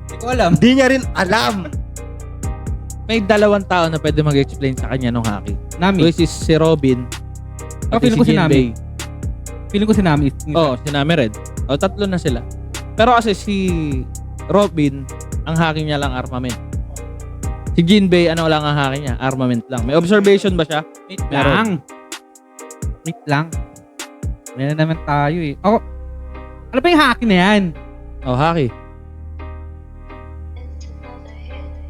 Hindi ko alam. Hindi niya rin alam. May 2 tao na pwede mag-explain sa kanya nung haki. Nami. Which is si Robin. Oh, Pati feeling ko si Nami. Jinbei. Feeling ko si Nami. Oo, si Nami red. O, 3 na sila. Pero kasi si Robin, ang haki niya lang armament. Si Jinbei, ano lang ang haki niya? Armament lang. May observation ba siya? Wait Meron. lang. Wait lang. Meron naman tayo eh. Ako, ano ba yung haki na yan? Oh, haki.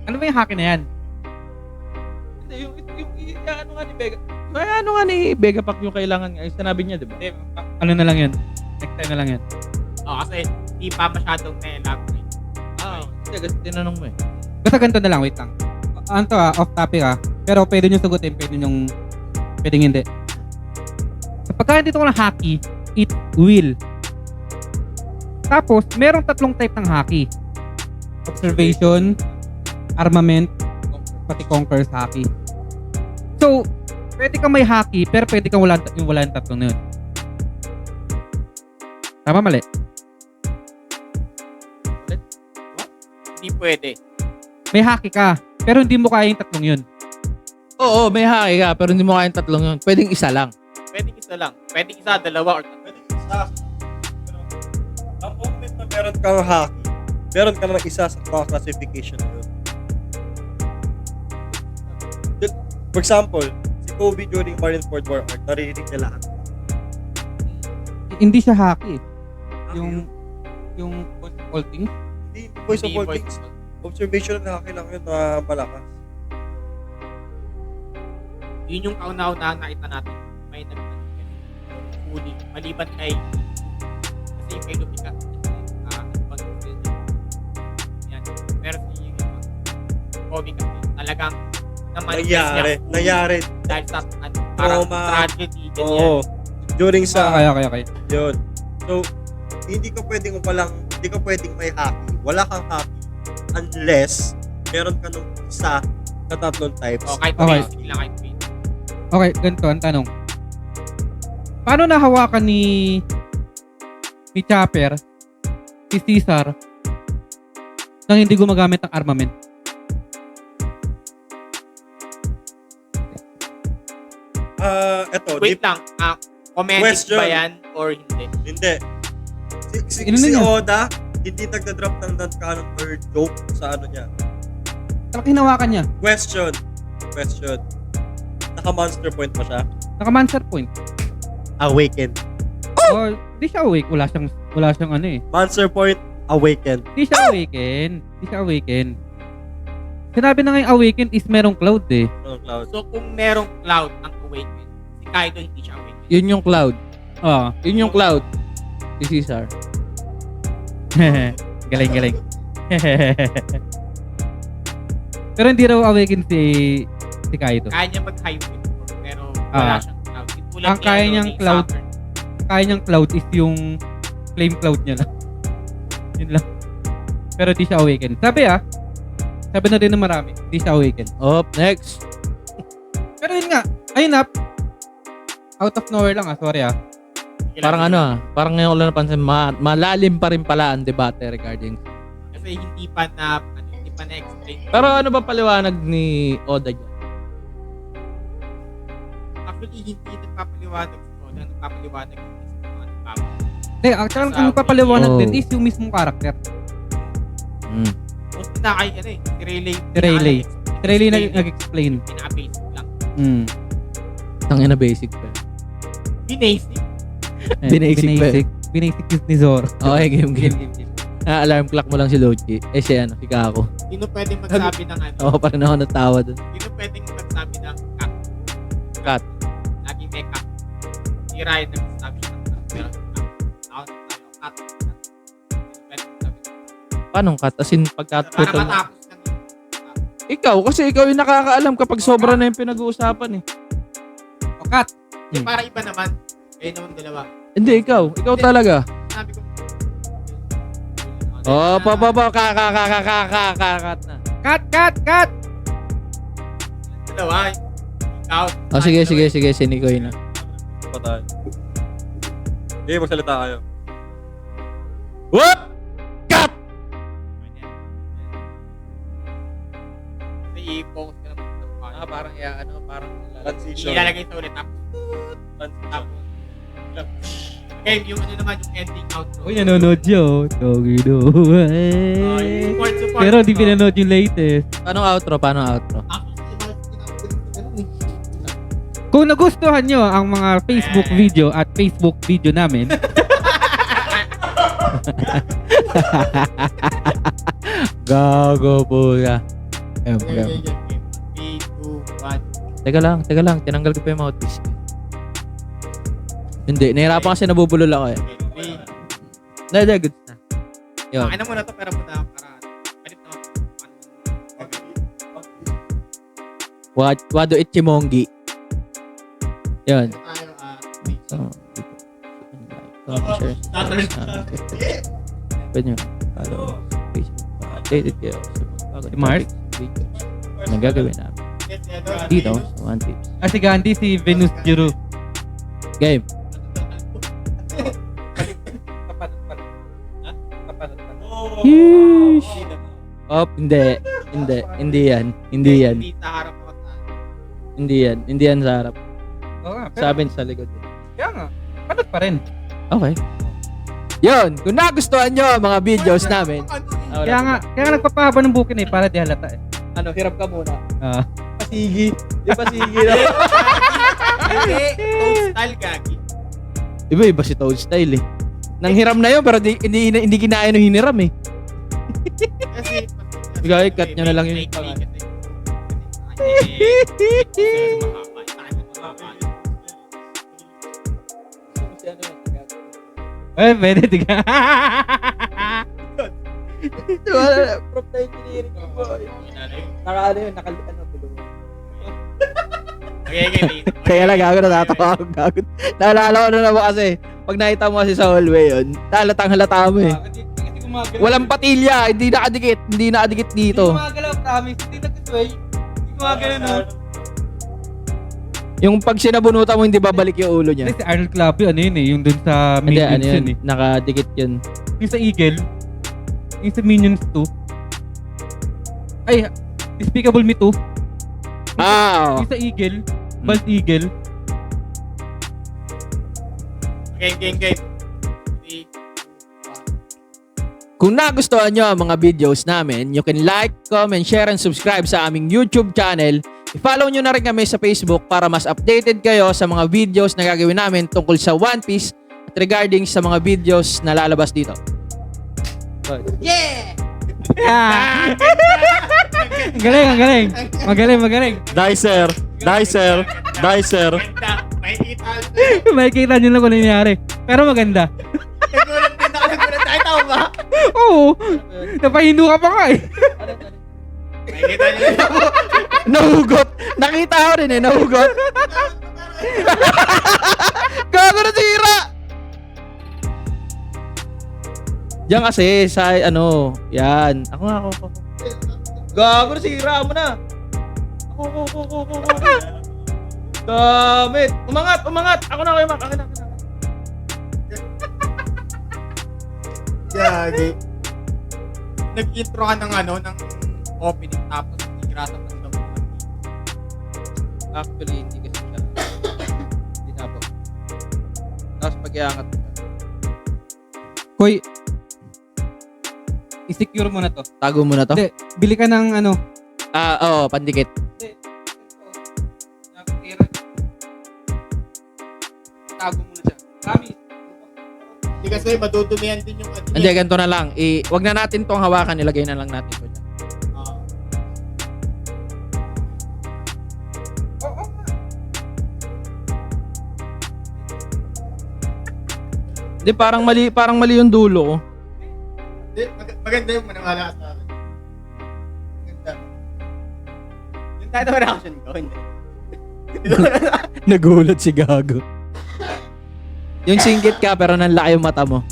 Ano ba yung haki na yan? Hindi, yung ano nga ni Vega. Ano nga ni Vegapunk yung kailangan nga. Sinabi niya, di ba? Ano na lang yun? Next time na lang yun. Kasi hindi pa masyadong na-elaborate. Hindi, kasi tinanong mo eh. Basta ganito na lang, wait lang. Anto off topic pero pwede nyo sagutin, pwedeng hindi. Sa pagkain dito ko ng haki, it will. Tapos, merong 3 type ng haki. Observation, armament, pati conquerors haki. So, pwede kang may haki, pero pwede kang wala yung 3 na yun. Tama, mali? Hindi pwede. May haki ka, pero hindi mo kaya yung 3 yun. Oo, may haki ka, pero hindi mo kayang 3 yun. Pwedeng isa lang. Pwedeng isa lang. Pwedeng isa, 2 or 3. Pwede isa. Pero, ang moment na meron kang haki, meron ka ng isa sa mga classification na yun. For example, si Kobe during Marineford War Arc, naririnig niya lahat. Hindi siya haki. Yung all things. Hindi, voice of all things. Observation ng haki lang yun na malakas. Yun yung kauna-una nakita natin. May nagpapagod. Huli. Maliban kay kasi yung kay Lumika. Yan. Pero si Kobe kasi talagang Nangyari. dahil sa parang Trauma. tragedy. Ganyan. Oo. During sa Okay. yun. So, hindi ka pwedeng may haki. Wala kang haki unless meron ka nung isa sa 3 types. Kahit Okay. basic lang, kahit basic. Okay, ganito ang tanong. Paano nahawakan ni Chopper, si Caesar, nang hindi gumagamit ng armament? Eto, Wait lang. Comedic Question. ba yan or hindi? Hindi. Si Ano niya? Oda, hindi nagda-drop ng non-canon or joke sa ano niya. Talagang hinawakan niya. Question. Naka-monster point pa siya. Naka-monster point. Awaken. Oh, di siya awake. Wala siyang ano eh. Monster point, awaken. Di siya awaken. Sinabi na nga yung awaken is merong cloud eh. Ano, Cloud? So kung merong cloud ang awaken, si Kaido hindi siya awaken. Yun yung cloud. Oh. Yun yung cloud. Si Caesar. galing. Pero hindi raw awaken si Kaido. Kaya niya mag-hybrid pero wala siyang cloud. Tulad Ang kaya niyang ni cloud. Saturn. Kaya niyang cloud is yung flame cloud niya lang. Yun lang. Pero di siya awaken. Sabi na din ng marami, di siya awaken. Next. Pero yun nga, ayun na. Out of nowhere lang sorry Sige lang, Parang sige. parang ngayon ko lang napansin, malalim pa rin pala ang debate regarding. Kasi hindi pa na-explain. Pero ano ba paliwanag ni Oda dyan? Actually, hindi nagpapaliwanag si na nagpapaliwanag yung mismo mga nagpapa. Hindi, actually, ang papaliwanag Oh. din is yung mismong karakter. Mostly na kay ano eh, si Rayleigh. Si Rayleigh. Si Rayleigh nag-explain. Pinaka-basic lang. Tangina basic pa. Binasic. Binasic ba? Binasic ni Zoro. Okay, game. Alarm clock mo lang si Loki. Si Kako. Sino pwedeng magsabi ng ano? Oo, parang ako natawa dun. Sino pwedeng magsabi ng cut? Cut. Laging may cut. Si Ryan nagsasabi siya ng cut. Pero ako nagsasabi ng cut. Sino pwedeng magsabi ng cut? Paano cut? As in, Para pagkatutol. matapos lang yun. Ikaw, kasi ikaw yung nakakaalam kapag sobra na yung pinag-uusapan eh. O, cut. Kasi para iba naman. Kayo naman dalawa. Hindi, ikaw. Ikaw talaga. Sabi ko. Oh, kakat na. Cut! Dalawa. Ikaw. Oh, sige, sinikoy na. Patay. Okay, magsalita kayo. What? Cut! Kasi i-focus ka naman sa part. Parang parang Transition. Ilalagay sa ulit. Tapos. Game, yung ano naman, yung ending outro. Uy, nanonood siya, oh. Togi do. Yung support. Pero di pinanood yung latest. Paano outro? Kung nagustuhan nyo ang mga Facebook video at Facebook video namin, Gago po ya. Game. 3, 2, 1. Teka lang. Tinanggal ko pa yung mouthpiece. Hindi, nahirapan kasi nabubulol ako eh. 3. Hindi, good na. Yun. Akin na muna to, pero muna para palit na ako. Wado Ichimongi. Yun. Tayo, Share. Pwede nyo. Follow. Facebook. Updated kayo sa mga bagong Si Mars? topics, videos na gagawin namin. Dito sa One Tips. si Gandhi, si Venus Giroux. Game. Yeesh. Oh, hindi yan. Hindi sa harap ako sa Hindi yan sa harap. Oo nga, Sa amin sa likod. kaya nga. Panot pa rin. Okay. Yun, kung nagustuhan nyo ang mga videos namin. Kaya nga nagpapahaba ng bukin eh, para di halata eh. hirap ka muna. Ah. Pasigi. Di pasigi na. Hindi, Toad style gagi. Iba si Toad Style eh. Nang hiram na yun, pero hindi kinaya nung hiniram eh. Kasi, Bigay, cut nyo na lang yung pangalan. Eh, pwede, tiga. Prop na engineering ko. Naka tulungan. Okay. Kaya lang gago natatawa ako gago. Naalala ko na naman kasi pag nakita mo kasi sa hallway yun, halata mo eh. Walang patilya, hindi nakadikit dito. gumagalaw, promise. Hindi nag-sway. Hindi gumagalaw, no? Yung pag sinabunutan mo, hindi babalik yung ulo niya. Hindi, si Arnold Clapio, ano yun eh, yung dun sa Hindi, Minions ano yun yun, eh. nakadikit yun. Yung sa Eagle, yung sa Minions 2. Ay, Despicable Me 2. Ah, Yung sa Eagle, Bald Eagle. Game. kung nagustuhan nyo ang mga videos namin, you can like, comment, share, and subscribe sa aming YouTube channel. I-follow nyo na rin kami sa Facebook para mas updated kayo sa mga videos na gagawin namin tungkol sa One Piece at regarding sa mga videos na lalabas dito. Yeah! Galing. Magaling. Dicer. Ganda. Makikita. Makikita nyo lang kung ano nangyari. Pero maganda. Nagulat din ako. Ay, tao ba? Oo. Napahindo ka pa nga eh. Makikita nyo. Nahugot! Nakita ko rin eh, nahugot. Gago na sira! Diyan kasi, sa ano, yan. Ako. Gago na sira mo na. Ako. Damit! Umangat! Ako na kayo, Mak. Akin na. Gagi. Nag-intro ka ng ng opening tapos hirasa ng damo. Actually, hindi kasi siya. Hindi na po. Mag-iangat. Koy, i-secure mo na to. Tago mo na to? Hindi, bili ka ng ano. Oo, pandikit. Tago mo na siya. Promise. Hindi kasi madudumihan din yung ano. Hindi, ganito na lang. Wag na natin tong hawakan. Ilagay na lang natin to dyan. Ah. Hindi, parang mali yung dulo ko. Hindi, maganda yung maniwala ka sa akin. Maganda. Yung title reaction ko, hindi. Nagulat si Gago. Yung singgit ka pero nanlaki yung mata mo.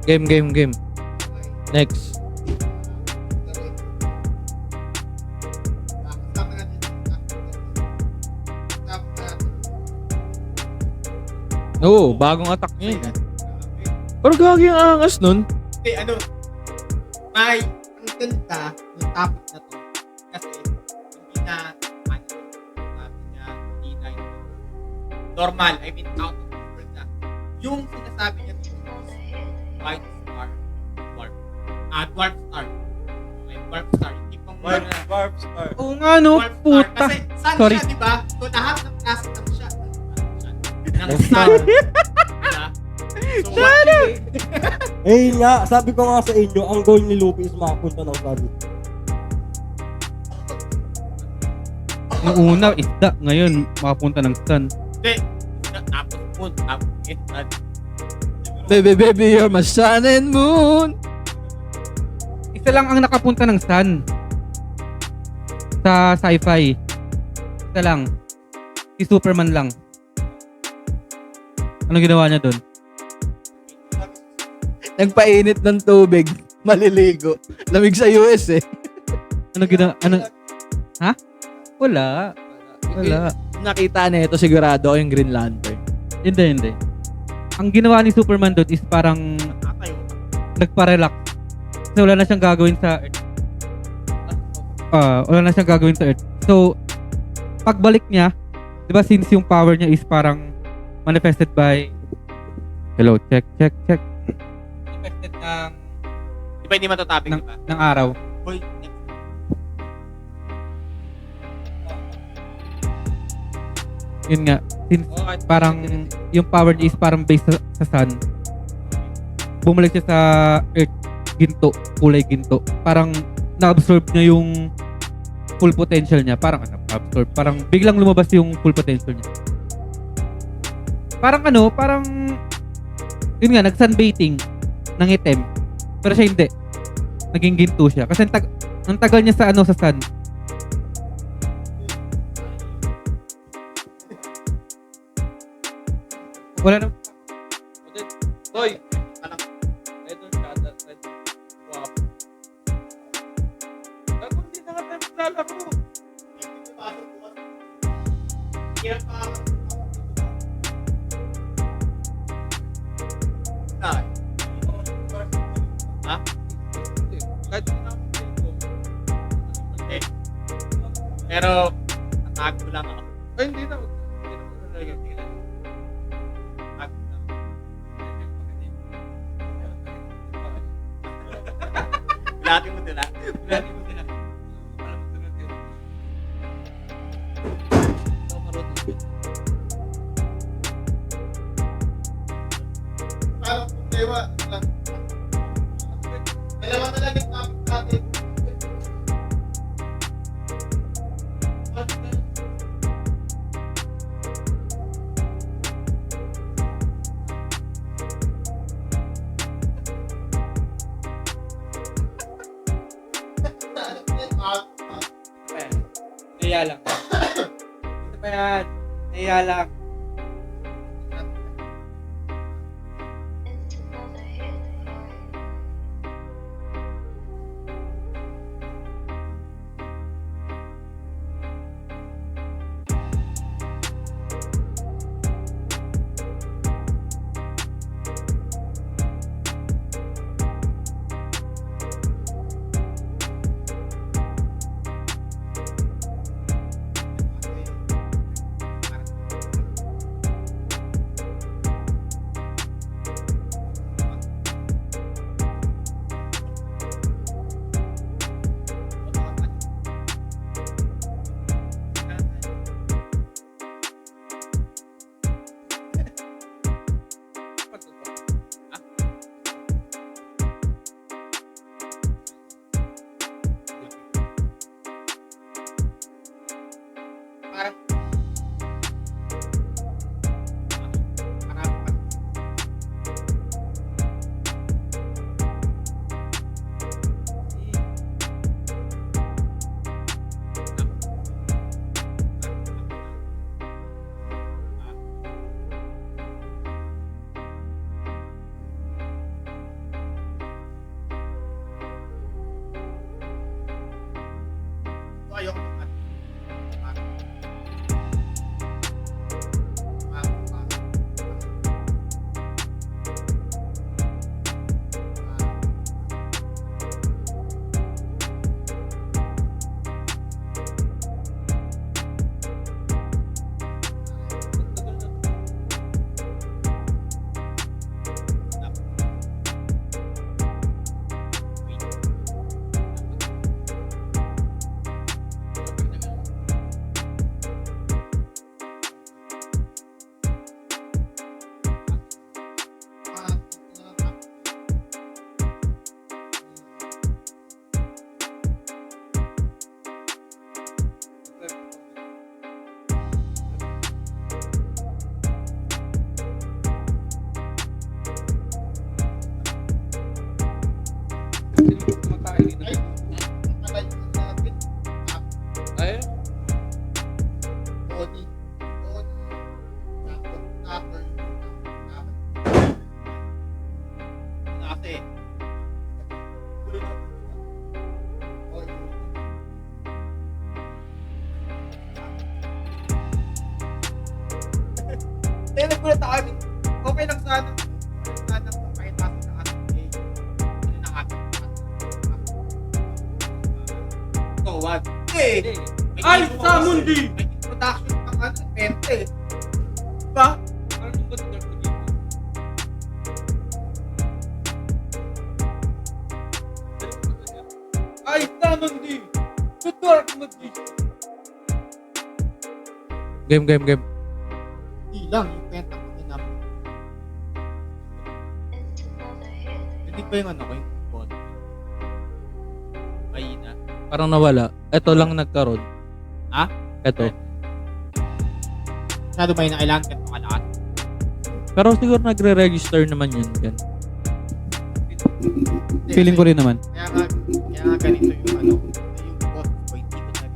Game. Next. Kasama natin. Kasama natin. Oo, bagong attack niya yun. Pero Gago yung angas nun. Hindi, ano, ang ganda ng topic na to. Kasi, hindi na, sabi niya, hindi na normal, I mean, out of world na. Yung sinasabi niya dito, white star, dwarf. Dwarf star. Okay, dwarf star. Hindi pang Warp Star. Oo nga no, dwarf star. puta. Kasi, sun Sorry. siya, di ba? So, lahat ng klase ng siya. Ng sun. Diba? So, what Eh nga, sabi ko nga sa inyo, ang goal ni Luffy is makapunta ng sun. Yung una, isda. Ngayon, makapunta ng sun. Hindi. Tapos moon, tapos sun. Baby, you're my sun and moon. Isa lang ang nakapunta ng sun. Sa sci-fi. Isa lang. Si Superman lang. Ano ginawa niya doon? Nagpainit ng tubig. Maliligo. Lamig sa US eh. Ano ginawa? Ano? Ha? Wala. Wala. Nakita na ito sigurado yung Green Lantern. Hindi. Ang ginawa ni Superman doon is parang Tatayo. nagpa-relax. Kasi wala na siyang gagawin sa Earth. Wala na siyang gagawin sa Earth. So, pagbalik niya, di ba since yung power niya is parang manifested by hello, check. Manifested Di ba hindi matatopic, di ba? ng araw. Hoy, Yun nga, since parang yung power niya is parang based sa sun, bumalik siya sa Earth, ginto, kulay ginto. Parang na-absorb niya yung full potential niya. Parang na-absorb. Parang biglang lumabas yung full potential niya. Parang yun nga, nag-sunbathing ng item. Pero siya hindi. Naging ginto siya. Kasi ang tagal niya sa sun. Wala na. Hoy! Anak. Red on shot. Red. Wow. Gago, hindi na nga tayo maglalaro. hirap pa ako. Ha? Kahit Eh. Pero, natago lang ako. ay, hindi na. Bilati mo nila. Bilati mo nila. Parang problema lang. Dalawa na lang yung topic natin. Naya lang. Ito pa yan. Naya lang. Kaya nagulat ako, I mean, okay lang sana. Okay lang sana kung kahit natin ng ating day. Ano na ating So, what? Hey! Ay, sa mundi! May introduction pang ano, pente. Diba? Ay, tamang di! Tutor mo di! Game. Hindi lang, yung penta ko namin. Hindi ba yung ano ko, yung bot? Mahina. Parang nawala. Ito lang nagkaroon. Ha? Ito. Masyado mahina, kailangan ka makalakas. Pero siguro nagre-register naman yun. Yan. Feeling ko rin naman. Kaya nga ganito yung ano, yung bot ko, hindi ko na pero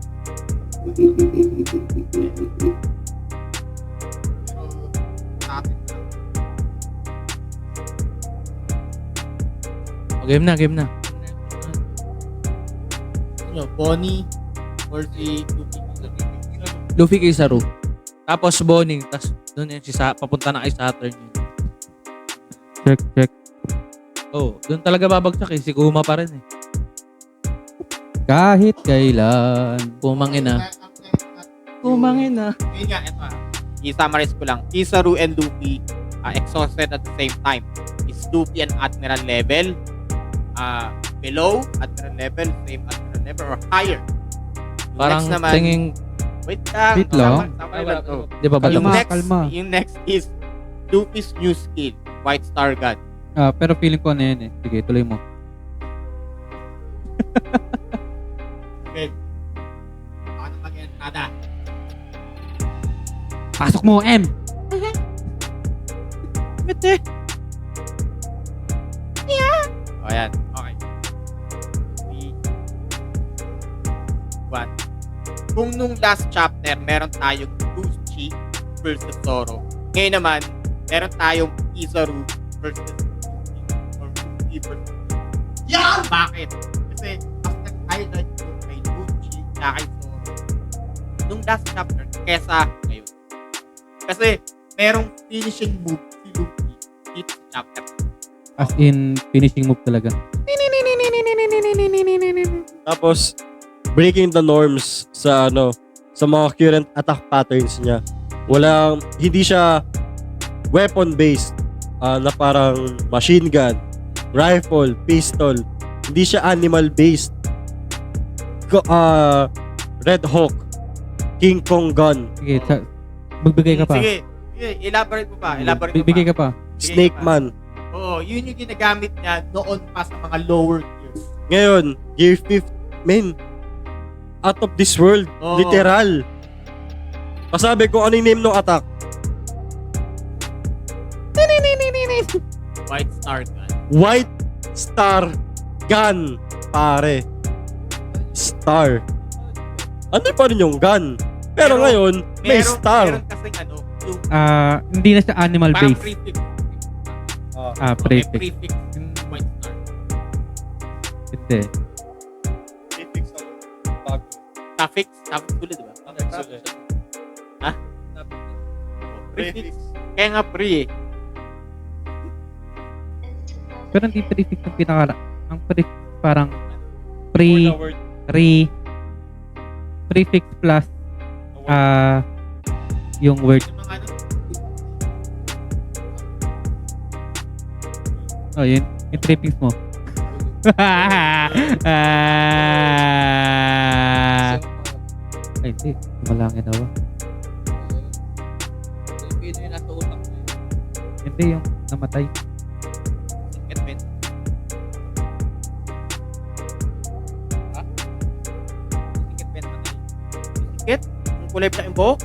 natin lang. O, game na. Ano, Bonnie or si Luffy? Luffy kay Saru. Tapos Bonnie. Tapos doon yan papunta na kay Saturn yun. Check. Oh, doon talaga babagsak eh. Si Kuma pa rin eh. Kahit kailan. Pumangin na. Yun nga, ito i-summarize ko lang. Kizaru and Luffy exhausted at the same time. Is Luffy an Admiral level? Below Admiral level? Same Admiral level? Or higher? Yung Parang next naman, tingin, wait lang. Wait lang. Tama lang to. di ba ba? Yung Kalma. next, yung next is Luffy's new skill, White Star Gun. Pero feeling ko ano yan eh. Sige, tuloy mo. Okay. Ano mag-entrada? Pasok mo, M! Mete. O, ayan. Okay. 3, 1. Kung nung last chapter, meron tayong Luffy versus Zoro. Ngayon naman, meron tayong Kizaru versus Luffy. Or Luffy versus Yan! Bakit? Kasi, mas nag-highlight yung kay Luffy na kay Zoro nung last chapter kesa ngayon. Kasi, merong finishing move si Luffy dito sa chapter. As in, finishing move talaga. Tapos, breaking the norms sa sa mga current attack patterns niya. Hindi siya weapon-based na parang machine gun, rifle, pistol. Hindi siya animal-based. Red Hawk, King Kong gun, Sige, magbigay ka pa. Sige, elaborate mo pa. Bigay ka pa. Snake Man. Oo, yun yung ginagamit niya noon pa sa mga lower gears. Ngayon, Gear 5, man, out of this world. Oo. Literal. Pasabi ko ano yung name ng attack. White Star Gun. White Star Gun, pare. Star. Ano pa rin yung gun? Pero ngayon, may star. Meron kasing yung Hindi na siya animal parang based. prefix. Ah, May prefix. prefix yung White Star. Hindi. Prefix ang bago. Suffix ulit, diba? Ha? Prefix. Kaya nga pre eh. Pero hindi prefix yung pinaka... Ang prefix parang Word na word. prefix plus Na word. yung word. Yung mga Oh, yun. Yung prefix mo. Ay, hindi. Malangin na ba? Pilipino yung nasa utak mo. Hindi, yung namatay. Singket men. Ha? Singket men matay. Singket? Yung kulay pala yung buhok?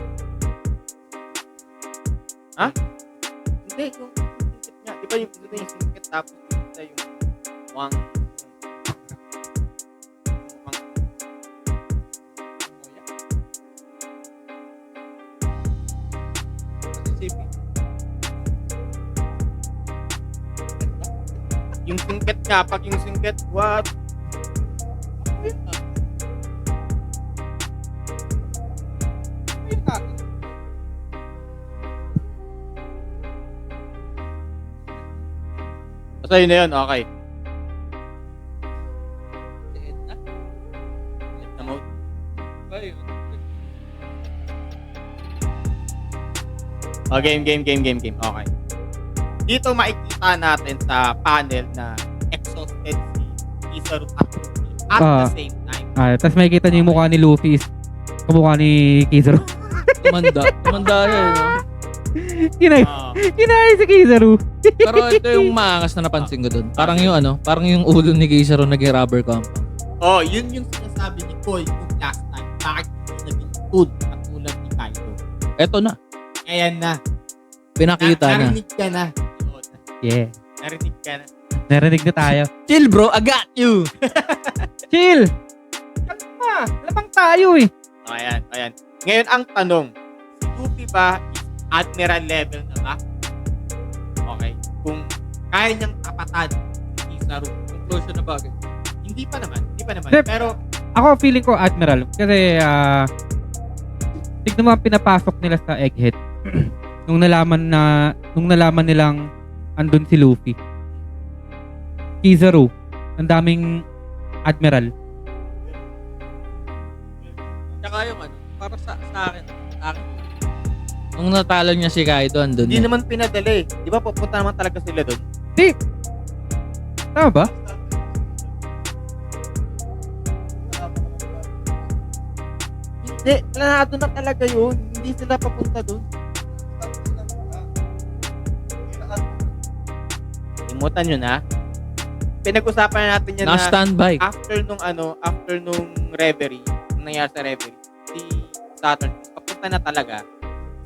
Ha? Hindi, yung singket niya. Di ba yung singket tapos yung mukhang yung singket nga, pag yung singket, what? So, yun na yun. Okay. End na mode. Oh, game. Okay. Dito makikita natin sa panel na exhausted si Kizaru at Luffy at the same time. Tapos makikita niyo yung mukha ni Luffy. Kamukha ni Kizaru. Tumanda yun, no? Kinay si Kizaru. Pero ito yung maangas na napansin ko doon. Parang yung ulo ni Kizaru nag-rubber compound. Oh, yun yung sinasabi ni Koy kung last time. Bakit hindi naging tool katulad ni Kaido? Eto na. Ayan na. Pinakita na. Narinig ka na. Yeah. Narinig ka na. Narinig na tayo. Chill, bro. I got you. Chill! Kalma! Lamang tayo eh. Ayan. Ngayon ang tanong, si Luffy ba is Admiral level na ba? Okay. Kung kaya niyang tapatan si Kizaru, Conclusion na bagay. hindi pa naman. Sir, Pero, Ako feeling ko Admiral. Kasi tignan mo ang pinapasok nila sa Egghead. nung nalaman nilang andun si Luffy. Kizaru. Ang daming Admiral. Tsaka yung para sa akin. Nung natalo niya si Kaido, andun hindi na. naman pinadala eh. Di ba pupunta naman talaga sila doon? Tama ba? Hindi, planado na talaga yun. Hindi sila papunta doon. Imutan nyo na. Pinag-usapan na natin yan na Naka-standby. after nung reverie, nung nangyari sa reverie, si Saturn, papunta na talaga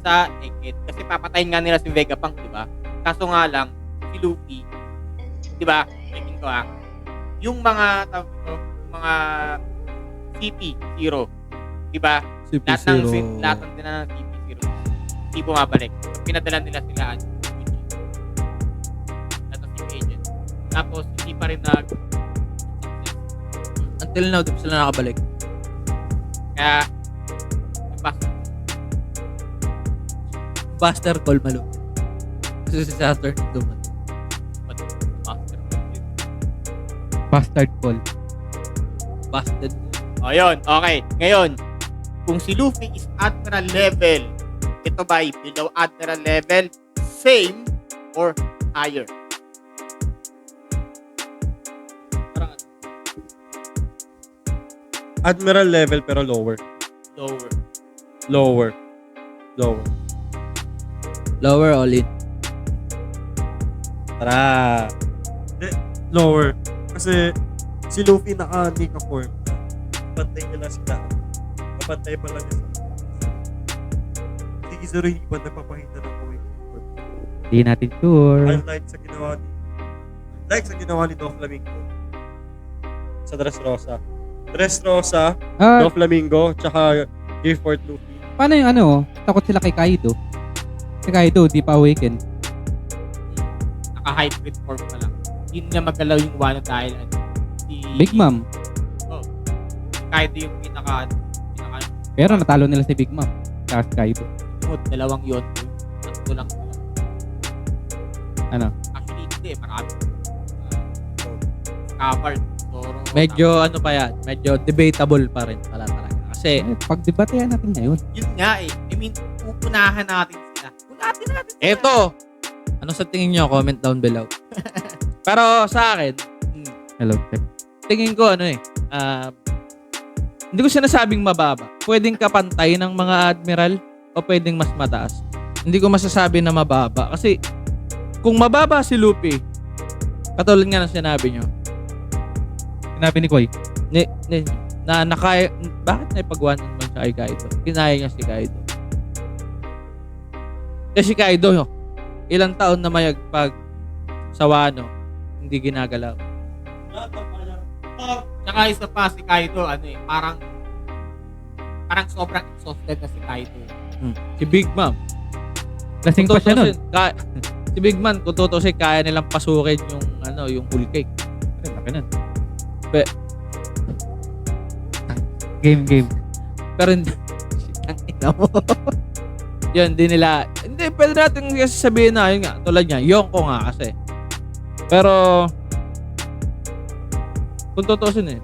sa Egghead. Kasi papatayin nga nila si Vegapunk, di ba? Kaso nga lang, si Luffy, di ba? Checking ko yung mga CP0, di ba? Lahat ng dinala ng CP0, hindi bumabalik. Pinadala nila sila agent. Tapos, hindi pa rin Until now, di pa sila nakabalik. kaya, Buster call malo. Kasi si Saturn dumating. Bastard call. Busted. O, yun. Okay. Ngayon, kung si Luffy is Admiral level, ito ba ay below Admiral level, same, or higher? Admiral level pero lower. Lower. Lower all in. Tara. Lower. Kasi si Luffy naka-Nika form. Pantay niya lang sila. Kapantay pa lang niya sa si Kizaru hindi pa nagpapakita ng kawin form. Hindi natin sure. Unlike sa ginawa ni Doflamingo sa Dressrosa. Doflamingo, tsaka Gifford Luffy. Paano yung takot sila kay Kaido? Si Kaido, di pa awaken. Naka-hybrid form pa lang. Hindi na magalaw yung Wano dahil si Big Mom. Kaido yung pinaka Pero natalo nila si Big Mom. Tapos Kaido. dalawang yun. Tatlo lang sila. Ano? Actually, hindi. Marami. Covered. Zoro. Medyo pa yan. Medyo debatable pa rin pala talaga. Kasi Pagdebatehan natin ngayon. Yun nga eh. I mean, pupunahan natin sila. Punatin natin sila. eto. Ano sa tingin nyo? Comment down below. Pero sa akin, Hello, check. tingin ko hindi ko sinasabing mababa. Pwedeng kapantay ng mga admiral o pwedeng mas mataas. Hindi ko masasabi na mababa. Kasi kung mababa si Luffy, katulad nga ng sinabi nyo, Sinabi ni Koy. bakit naipagawa naman siya kay Kaido? Kinaya niya si Kaido. Kasi si Kaido, ilang taon na mayagpag sa Wano, hindi ginagalaw. Tsaka isa pa si Kaido, parang sobrang exhausted na si Kaido. Si Big Mom. Lasing pa siya nun. Si Big Man, kung tutusin, kaya nilang pasukin yung whole cake. Laki nun. Game. Pero hindi. Ang ina mo. Yun, hindi, pwede natin kasi sabihin na, yun nga, tulad niya, Yonko nga kasi. Pero, kung tutusin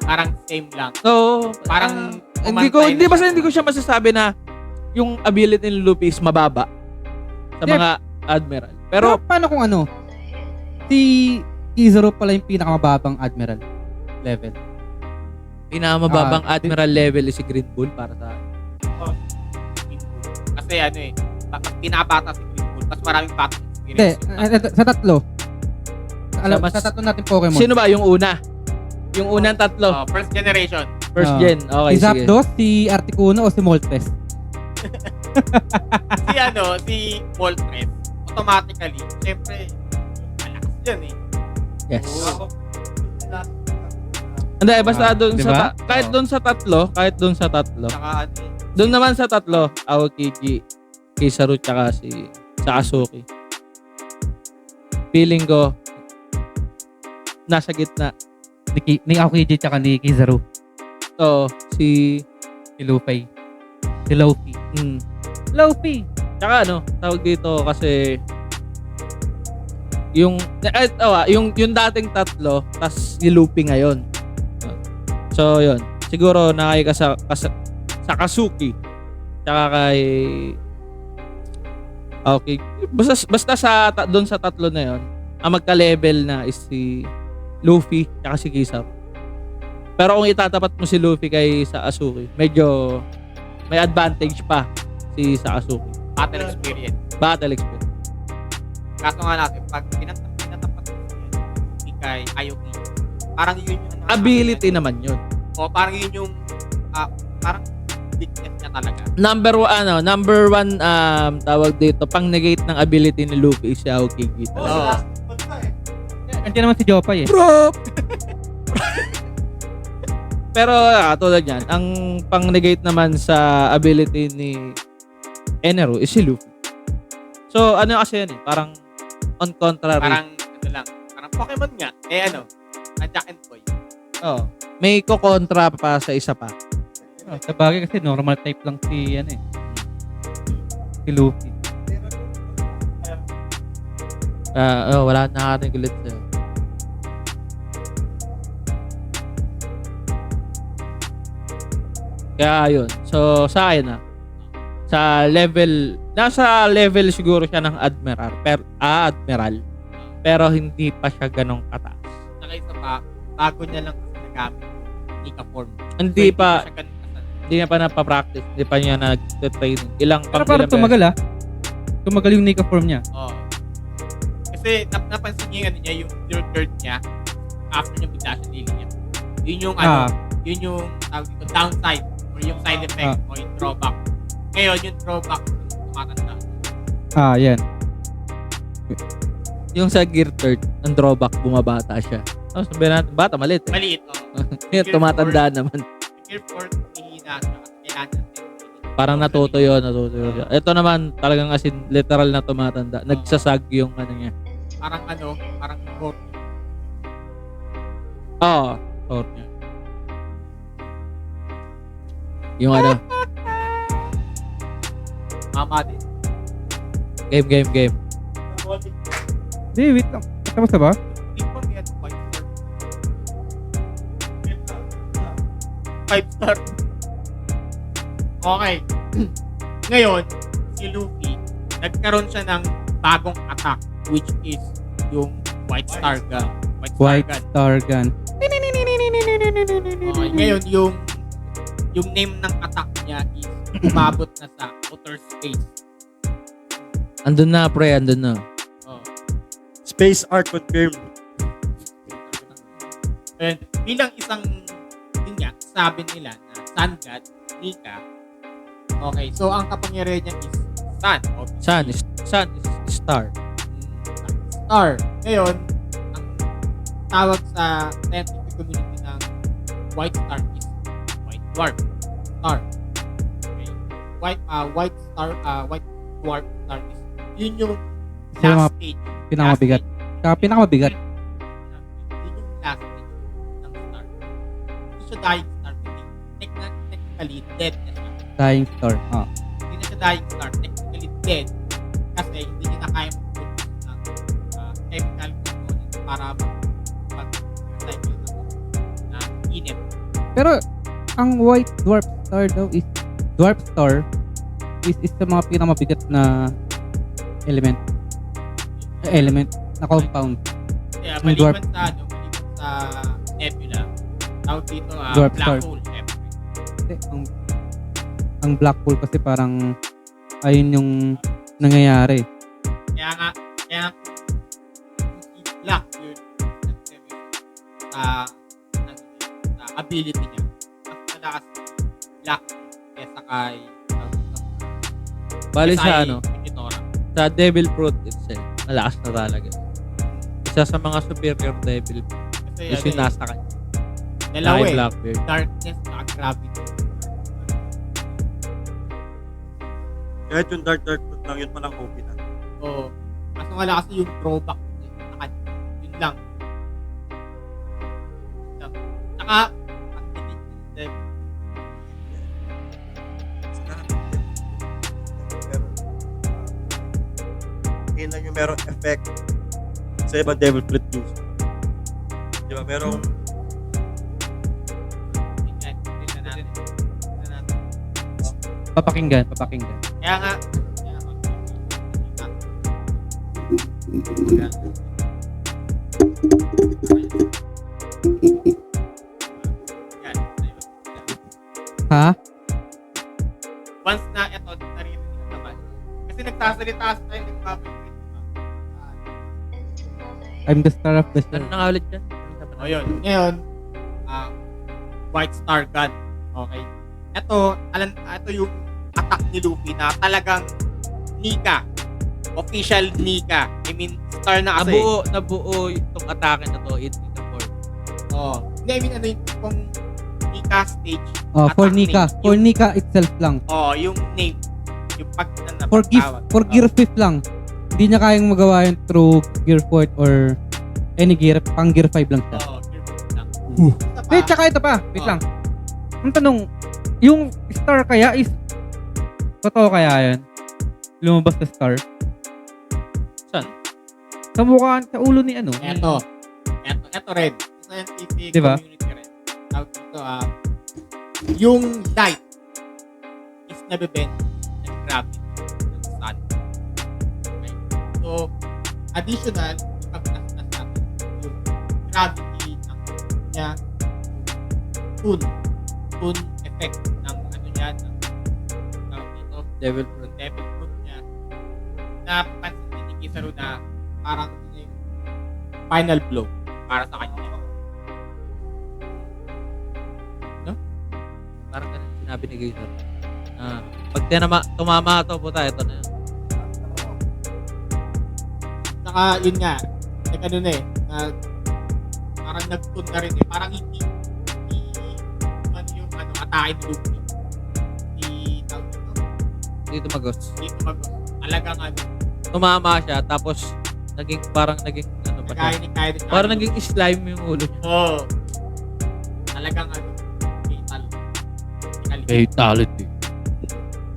Parang same lang. so, Parang hindi ko siya masasabi na yung ability ni Luffy is mababa sa Hindi. mga admiral. Pero Pero, paano kung ano? Si Kizaru pala yung pinakamababang admiral level. pinakamababang admiral level is si Green Bull para sa akin. Kasi ano eh, pag pinabata si Green Bull, mas maraming batang Hindi, experience. sa tatlo. Mas- Sa tatlo natin Pokemon. Sino ba yung una? Yung unang tatlo. First generation. First Ah. gen. Okay, Si sige. Zapdos, si Articuno, o si Moltres? Si Moltres, automatically, syempre, malakas yan eh. Yes. Ako, Hindi, basta doon Di sa ba? kahit Oo. doon sa tatlo, Saka ano eh, doon naman sa tatlo, Aokiji, Kizaru, tsaka si Sakazuki. Feeling ko nasa gitna. Ni Aokiji tsaka ni Kizaru. Oo, si Si Luffy. Si Luffy. Luffy! tsaka tawag dito kasi yung dating tatlo tas si Luffy ngayon. So, yun. Siguro na kay Sakazuki tsaka kay okay. Basta doon sa tatlo na yon, ang magka-level na is si Luffy tsaka si Kizaru. Pero kung itatapat mo si Luffy kay Sakazuki, medyo may advantage pa si Sakazuki. battle experience. Battle experience. Kaso nga natin, pag pinatapat mo si kay Aoki, parang yun yung Ability naman yun. O parang yun yung parang weakness niya talaga. Number one tawag dito, pang-negate ng ability ni Luffy is si Aokiji oh, talaga. Oo. last one pa eh. Andiyan naman si Jopay eh. Prop! Pero tulad yan, ang pang-negate naman sa ability ni Eneru is si Luffy. So, ano kasi yan eh, parang on contrary. Parang parang Pokemon nga. Jack and Boy. Oh, may ko-kontra pa sa isa pa. Sa bagay kasi normal type lang si si Luffy. Wala na ating gulit sa'yo. Kaya yun. So, sa akin nasa level siguro siya ng Admiral. Pero hindi pa siya ganong kataas. Saka isa pa, bago niya lang kasi nagamit yung Nika form. Hindi So, pa, siya ganun kasal. hindi niya pa napapractice. Hindi pa niya nag-training. Pero parang tumagal Tumagal yung Nika form niya. Oo. Kasi napansin niya yung yung third niya after niya bigla siya niya. Yun yung yun yung tawag dito, downside or yung side effect o yung drawback. Ngayon, yung drawback tumatanda. Yan. Yung sa Gear 3, ang drawback, bumabata siya. Sabihin natin, bata, maliit eh. Maliit, Yung tumatanda naman. Gear 4, hihina siya. Kailangan niya. Parang natuto yun siya. Ito naman, talagang as in, literal na tumatanda. Nagsasag yung niya. Parang core. Oo. Or niya. Yung Mama din. game. Hindi, wait lang. Tapos na ba? Hindi pa may 5 star. Okay. Ngayon, si Luffy, nagkaroon siya ng bagong attack which is yung White Star Gun. White Star Gun. Okay. Ngayon, yung name ng attack niya is umabot na sa outer space. Andun na, pre. Andun na. Oh. Space art confirmed. And bilang isang, yun nga, sabi nila na Sun God, Nika, okay, so ang kapangyarihan niya is Sun. Obviously. Sun is star. Star. Ngayon, ang tawag sa scientific community ng White Star is White Dwarf Star. Okay. White Dwarf Star is yun yung Sino last mga stage. pinakamabigat? Last stage. Saka pinakamabigat. Yun yung last stage ng star. Hindi siya dying star. Technically, dead na siya. Dying Star. Hindi na siya dying star. Technically dead. Kasi hindi niya na kaya mag-produce ng chemical components para mag-recycle na init. Pero ang white dwarf star daw is sa mga pinakamabigat na element na compound. Kaya Ang dwarf. maliban sa nebula, tawag dito Dwarf black star. hole. Syempre. Kasi ang black hole kasi parang ayun yung nangyayari. Kaya kung si black yun, sa ability niya, mas malakas black kesa kay Bali kesa sa kay ano, Minotaur. sa devil fruit itself, malakas na talaga. Isa sa mga superior devil fruit Kasi is yung nasa kanya. dalawa Kay eh. Blackbeard. Darkness na gravity. Kahit yung dark fruit lang, yun palang OP na. Oo. Kaso wala kasi yung drawback niya sa kanya. Yun lang. Saka, ang tinig yung devil. Pero, yun lang yung merong effect sa ibang devil fruit juice. Di ba? Merong Tingnan natin. Papakinggan. Kaya nga, yan. Ha? Once na ito, naririnig naman. Kasi nagsasalita tayo, nagpapalit. I'm the star of the show. Ano na nga ulit yan? O yun. Ngayon, White Star Gun. Okay. Ito yung attack ni Luffy na talagang Nika. Official Nika. I mean, star na kasi. Nabuo itong atake na to in the form. Oh. Hindi, I mean, ano yung tipong Nika stage. For attack Nika. name. For Nika itself lang. Yung name. Yung For Gear 5 lang. Hindi niya kayang magawa yun through Gear 4 or any gear. Pang Gear 5 lang siya. Gear 5 lang. Wait, tsaka ito pa. Wait lang. Ang tanong, yung star kaya is totoo kaya yan? Lumabas na star? Saan? Sa mukha, sa ulo ni ano? Ito rin. Scientific Diba? community rin. Tawag dito, yung light is nabibend ng gravity ng sun. Okay? So, additional, ipagtastas natin yung gravity ng niya, yung tune effect ng ano niya, ng tawag dito, Devil fruit. devil fruit niya, na pansin ni Kizaru na parang yun yung final blow para sa kanya. Parang ganun sinabi ni Gator. Pag tumama ito, puta, ito na yun. Saka yun nga, ano na eh, parang nag-tune na rin eh, parang hindi yung atake ni Luffy. Dito magos. Dito talagang Tumama siya, tapos naging ano ba kagaya siya? ni Kaido. Parang naging slime yung ulo niya. Oo. Talagang fatal. Fatality.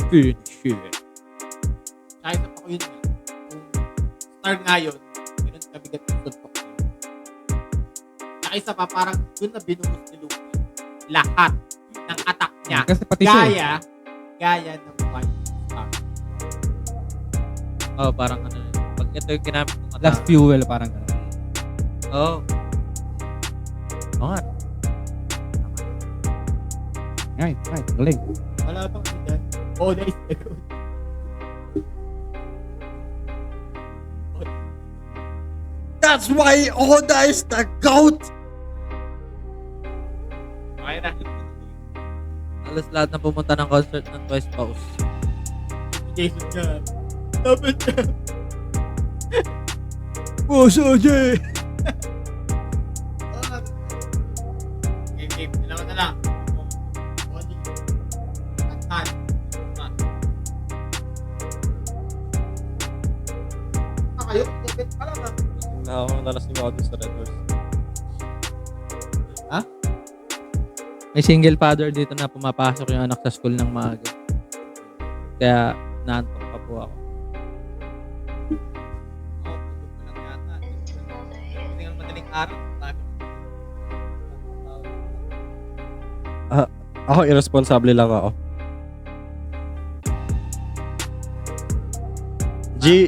Finish it. Kahit sa pa yun nga, yung star nga yun, ganun kabigat yung suntok niya. Saka isa pa, parang dun na binuhos ni Luffy lahat ng attack niya. Kasi pati siya Gaya ng White Star. Oh, parang ano yun. Pag ito yung ginamit ng atake. last fuel, parang gano'n. Oh. Oo nga. Right, galing. Wala bang ano dyan? Oda is the goat. That's why Oda is the GOAT! Okay na. Alas lahat na pumunta ng concert ng Twice Pause. Jason nga. Dapat na. Boso J! Game. Dalawa na lang. Body. At hand. Kayo? Dapat pa lang Na ako nalasing ako dun sa Red Horse. May single father dito na pumapasok yung anak sa school ng maaga. Kaya naantok pa po ako. araw. Bago. Ako, irresponsible lang ako. G.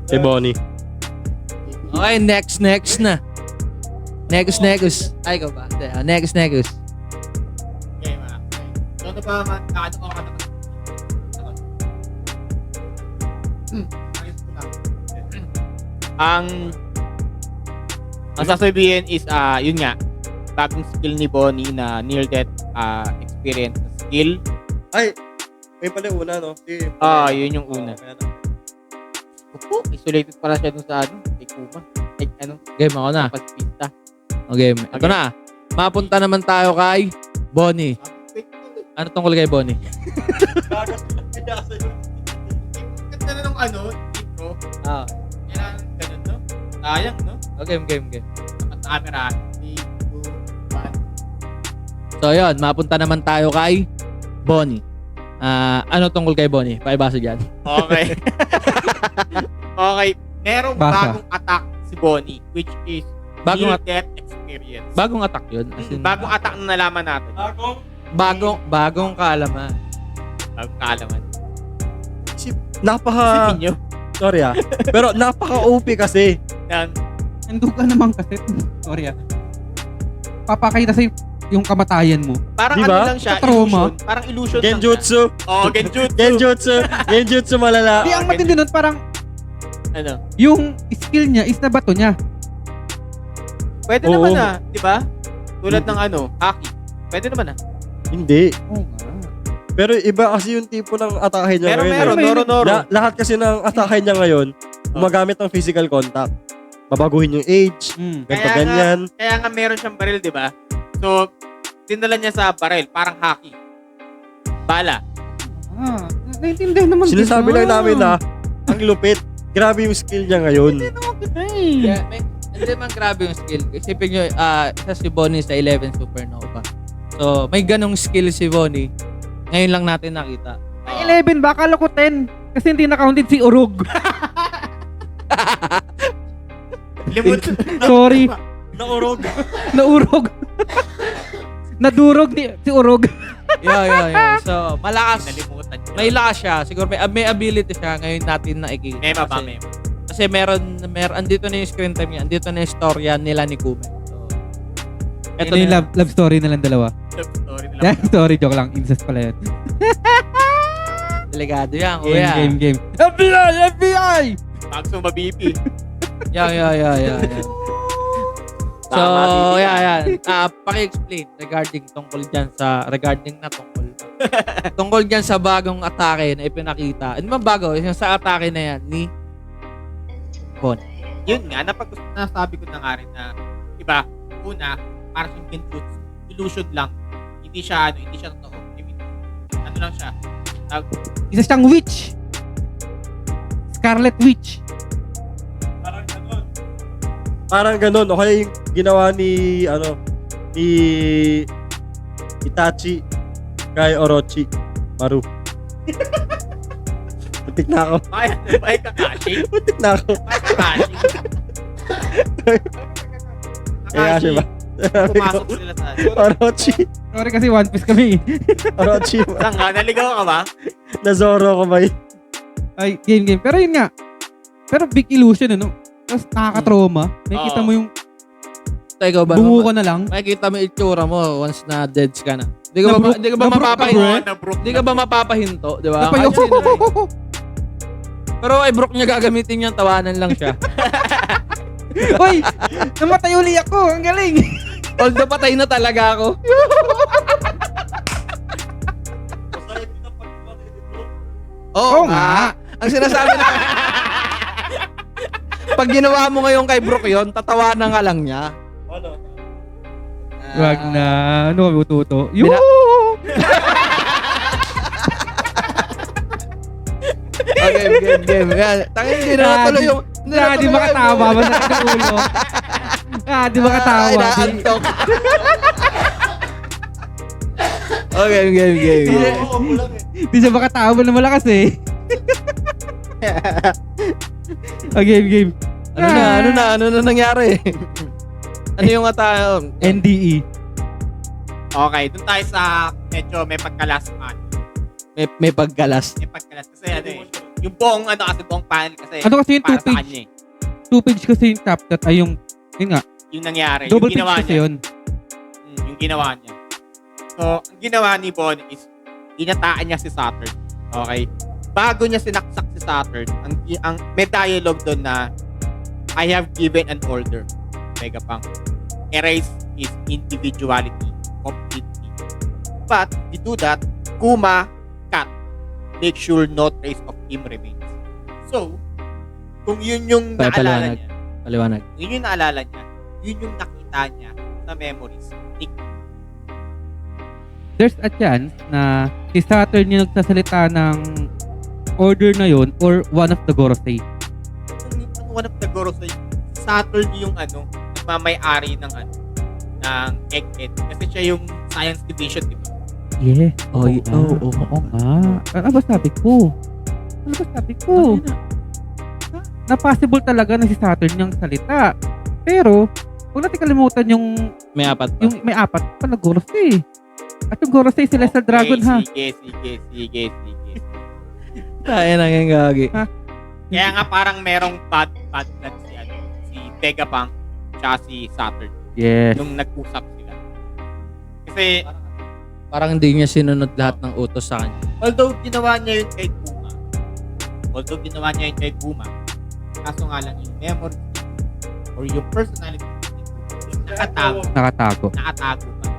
Si Bonnie. Okay, next na. Negus. Ay, ikaw ba? Negus. Okay, mga. So, ano ba nakano ka naman? Ayos ko lang. Ang sasabihin is, yun nga, bagong skill ni Bonnie na near-death experience na skill. Ay, may pala yung una, no? Yun yung una. Isolated pala siya dun sa kay Kuma. Like, Game ako na. pagpista. Okay, ito na. Mapunta naman tayo kay Bonnie. Ano tungkol kay Bonnie? Ganda na nung intro. Kailangan ganun, no? Sayang, no? Okay, game. Dapat camera. 3, 2, 1. So, yun. Mapunta naman tayo kay Bonnie. Ano tungkol kay Bonnie? Pakibasa dyan. Okay. Okay. Merong Basa. bagong attack si Bonnie, which is Bagong near-death experience. Bagong attack yun. As in, Bagong attack na nalaman natin. bagong kaalaman. Bagong kaalaman. Napaka... Isipin nyo. Sorry pero napaka-OP kasi. Yan. Nandun ka naman kasi. Sorry Papakita sa'yo yung kamatayan mo. Parang Diba? lang siya, Trauma. illusion. Parang illusion lang Genjutsu. siya. Oo, Genjutsu. Genjutsu malala. Di, ang matindi nun, parang Ano? yung skill niya is na bato niya. Pwede Oo. naman di ba? Tulad ng haki. Pwede naman Hindi. Oo nga. Pero iba kasi yung tipo ng atake niya ngayon. Meron, eh. Noro. Lahat kasi ng atake niya ngayon, gumagamit ng physical contact. Babaguhin yung age, ganito Kaya ganyan. Kaya nga meron siyang baril, di ba? So, dinala niya sa baril, parang haki. Bala. Naintindihan naman Sinasabi kita. lang namin ang lupit. Grabe yung skill niya ngayon. Yeah, hindi man grabe yung skill. Isipin nyo, isa si Bonnie sa 11 Supernova. So, may ganong skill si Bonnie. Ngayon lang natin nakita. Ay, 11 ba? Akala ko 10. Kasi hindi na-counted si Urog. Limot. Sorry. Naurog. Naurog. Nadurog si Urog. Yeah. So, malakas. Nalimutan niya. May lakas siya. Siguro may ability siya. Ngayon natin nakikita. Mema ba, Kasi- mema? Kasi meron, andito na yung screen time niya. Andito na yung storya nila ni Kume. So, Ito yung love story nilang dalawa. Story nila. Yeah, sorry, joke lang. Incest pala yun. Delegado yan, kuya. Game. FBI! Maximum mabipi. Yeah. So, Tama, yan. Paki-explain tungkol dyan sa bagong atake na ipinakita. Ano ba bago? Yung sa atake na yan ni Bonnie. Yun nga, nasabi ko na nga rin na, iba, una, para siyang genjutsu. Illusion lang. Hindi siya totoo. I mean, ano lang siya. Isa siyang witch. Scarlet Witch. Parang ganun. O kaya yung ginawa ni Itachi kay Orochi Maru. Putik na ako. May Kakashi. Putik na ako. May Kakashi. Kakashi ba? Pumasok sila sa Orochi. Sorry kasi One Piece kami. Orochi. Saan nga? Naligaw ka ba? Nazoro ko ba yun? Ay, game. Pero yun nga. Pero big illusion, ano? Tapos nakaka-trauma. Nakikita mo yung Ikaw ba? bungo ka na lang. Makikita mo yung itsura mo once na deads ka na. Hindi ka ba mapapahinto? Hindi ka ba mapapahinto, di ba? Napayo. Kasi yun, pero ay Brook niya gagamitin yung tawanan lang siya. Hoy! Namatay uli ako. Ang galing. Although patay na talaga ako. Oo nga. Ang sinasabi na pag ginawa mo ngayon kay Brook yon, tatawanan ka lang niya. Ano? Wag na. Ano kami ututo? Yo! Game. Tangin, hindi na natuloy yung... Di makatawa. Masakit ang ulo. Di makatawa. Ay, naantok. Game. Di siya makatawa na malakas eh. Game. Ano na nangyari? Ano yung tayo? NDE. Okay, dun tayo sa medyo may pagka-last man. May paggalas. May pagka-last. Kasi ano eh, yung buong panel kasi Ano kasi yung para sa two-page? kanya eh. 2 page kasi yung chapter ay yung, yun nga, Yung nangyari. double yung page ginawa kasi niya. yun. Yung ginawa niya. So, ang ginawa ni Bon is ginataan niya si Saturn. Okay? Bago niya sinaksak si Saturn, ang may dialogue doon na I have given an order. Vegapunk. Erase his individuality completely. But, we do that, Kuma, cut. Make sure no trace of him remains. So, kung yun yung naalala niya, Paliwanag. yun yung naalala niya, yun yung nakita niya sa memories ni There's a chance na si Saturn yung nagsasalita ng order na yun or one of the Gorosei. Kung one of the Gorosei, Saturn yung nagmamay-ari ng Egghead. Kasi siya yung science division, di ba? Yeah. Oo nga. Ano ba sabi ko? Na possible talaga na si Saturn yung salita. Pero, huwag natin kalimutan yung May apat pa. may apat pa na Gorosei. At yung Gorosei Celestial Dragon ha. Sige. Tayo nang yung gagi. Kaya nga parang merong bad blood si Vegapunk tsaka si Saturn Yes. nung nag-usap sila. Kasi Parang hindi niya sinunod lahat ng utos sa kanya. although ginawa niya yun kay Kuma, kaso nga lang yung memory or yung personality nakatago Nakatago. pa.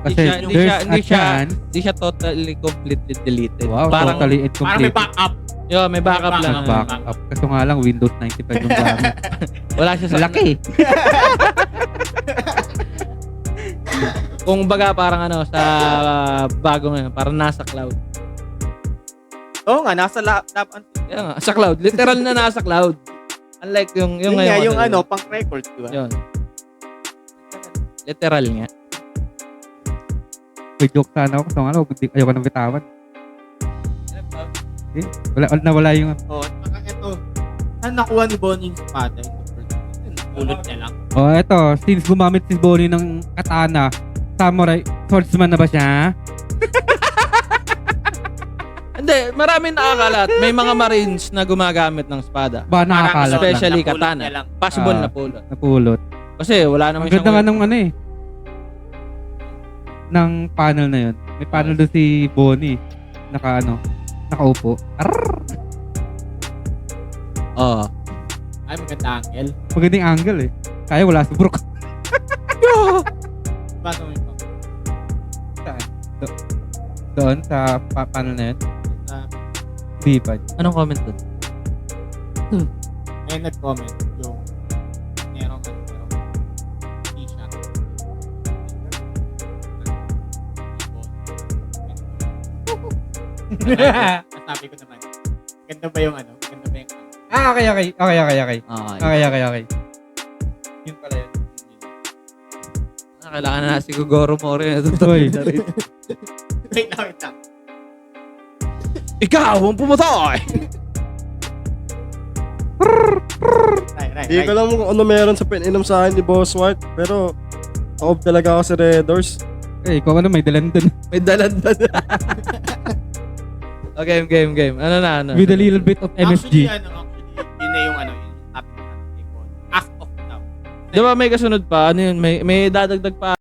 Kasi Hindi there's siya- a hindi siya- chance. Hindi siya totally completely deleted. Wow, Parang, totally and Parang may complete. backup. may backup May lang. Backup. Kaso nga lang, Windows 95 yung gamit. Wala siya sa Laki. Kung baga parang sa bago ngayon, parang nasa cloud. Oo nga, nasa laptop. Kaya nga, sa cloud. Literal na nasa cloud. Unlike yung Yun nga, ngayon. yung pang records, di ba? Yun. Literal nga. May joke sana ako. Kaso nga lang, ayoko nang bitawan. Nawala yung... Oo, saka ito, saan nakuha ni Bonnie yung espada? Pulot niya lang. Oh, eto. Since gumamit si Bonnie ng katana, samurai, swordsman na ba siya? Hindi, maraming nakakalat. May mga marines na gumagamit ng espada. Ba, nakakalat lang. Especially Napulot katana. niya lang. Possible Ah. na pulot. Napulot. Kasi wala Ang naman ganda nga siyang... ng ng panel na yun. May panel doon si Bonnie. Nakaupo. Arrrr! Oo. Ay, maganda angle. Magandang angle eh. Kaya wala si Brook. Basta mo ito. Doon sa panel na yun. Sa, Di pa. Anong comment doon? may nag-comment yung merong t-shirt. Sabi ko naman, ganda ba yung Ganda ba yung Okay. Okay. Okay. Yun pala yun. Kailangan na si Gogoro Mori na Hoy. Wait lang. Ikaw ang pumatay! Right. Hindi ko alam kung ano meron sa pininom sa akin ni Boss White, pero taob talaga ako sa Red Doors. Eh, kung ano, may dalan dun. May dalandan. Okay, game. Ano na? With a little bit of MSG. Actually, yun na yung yung topic natin. As of now. Di ba may kasunod pa? Ano yun? May dadagdag pa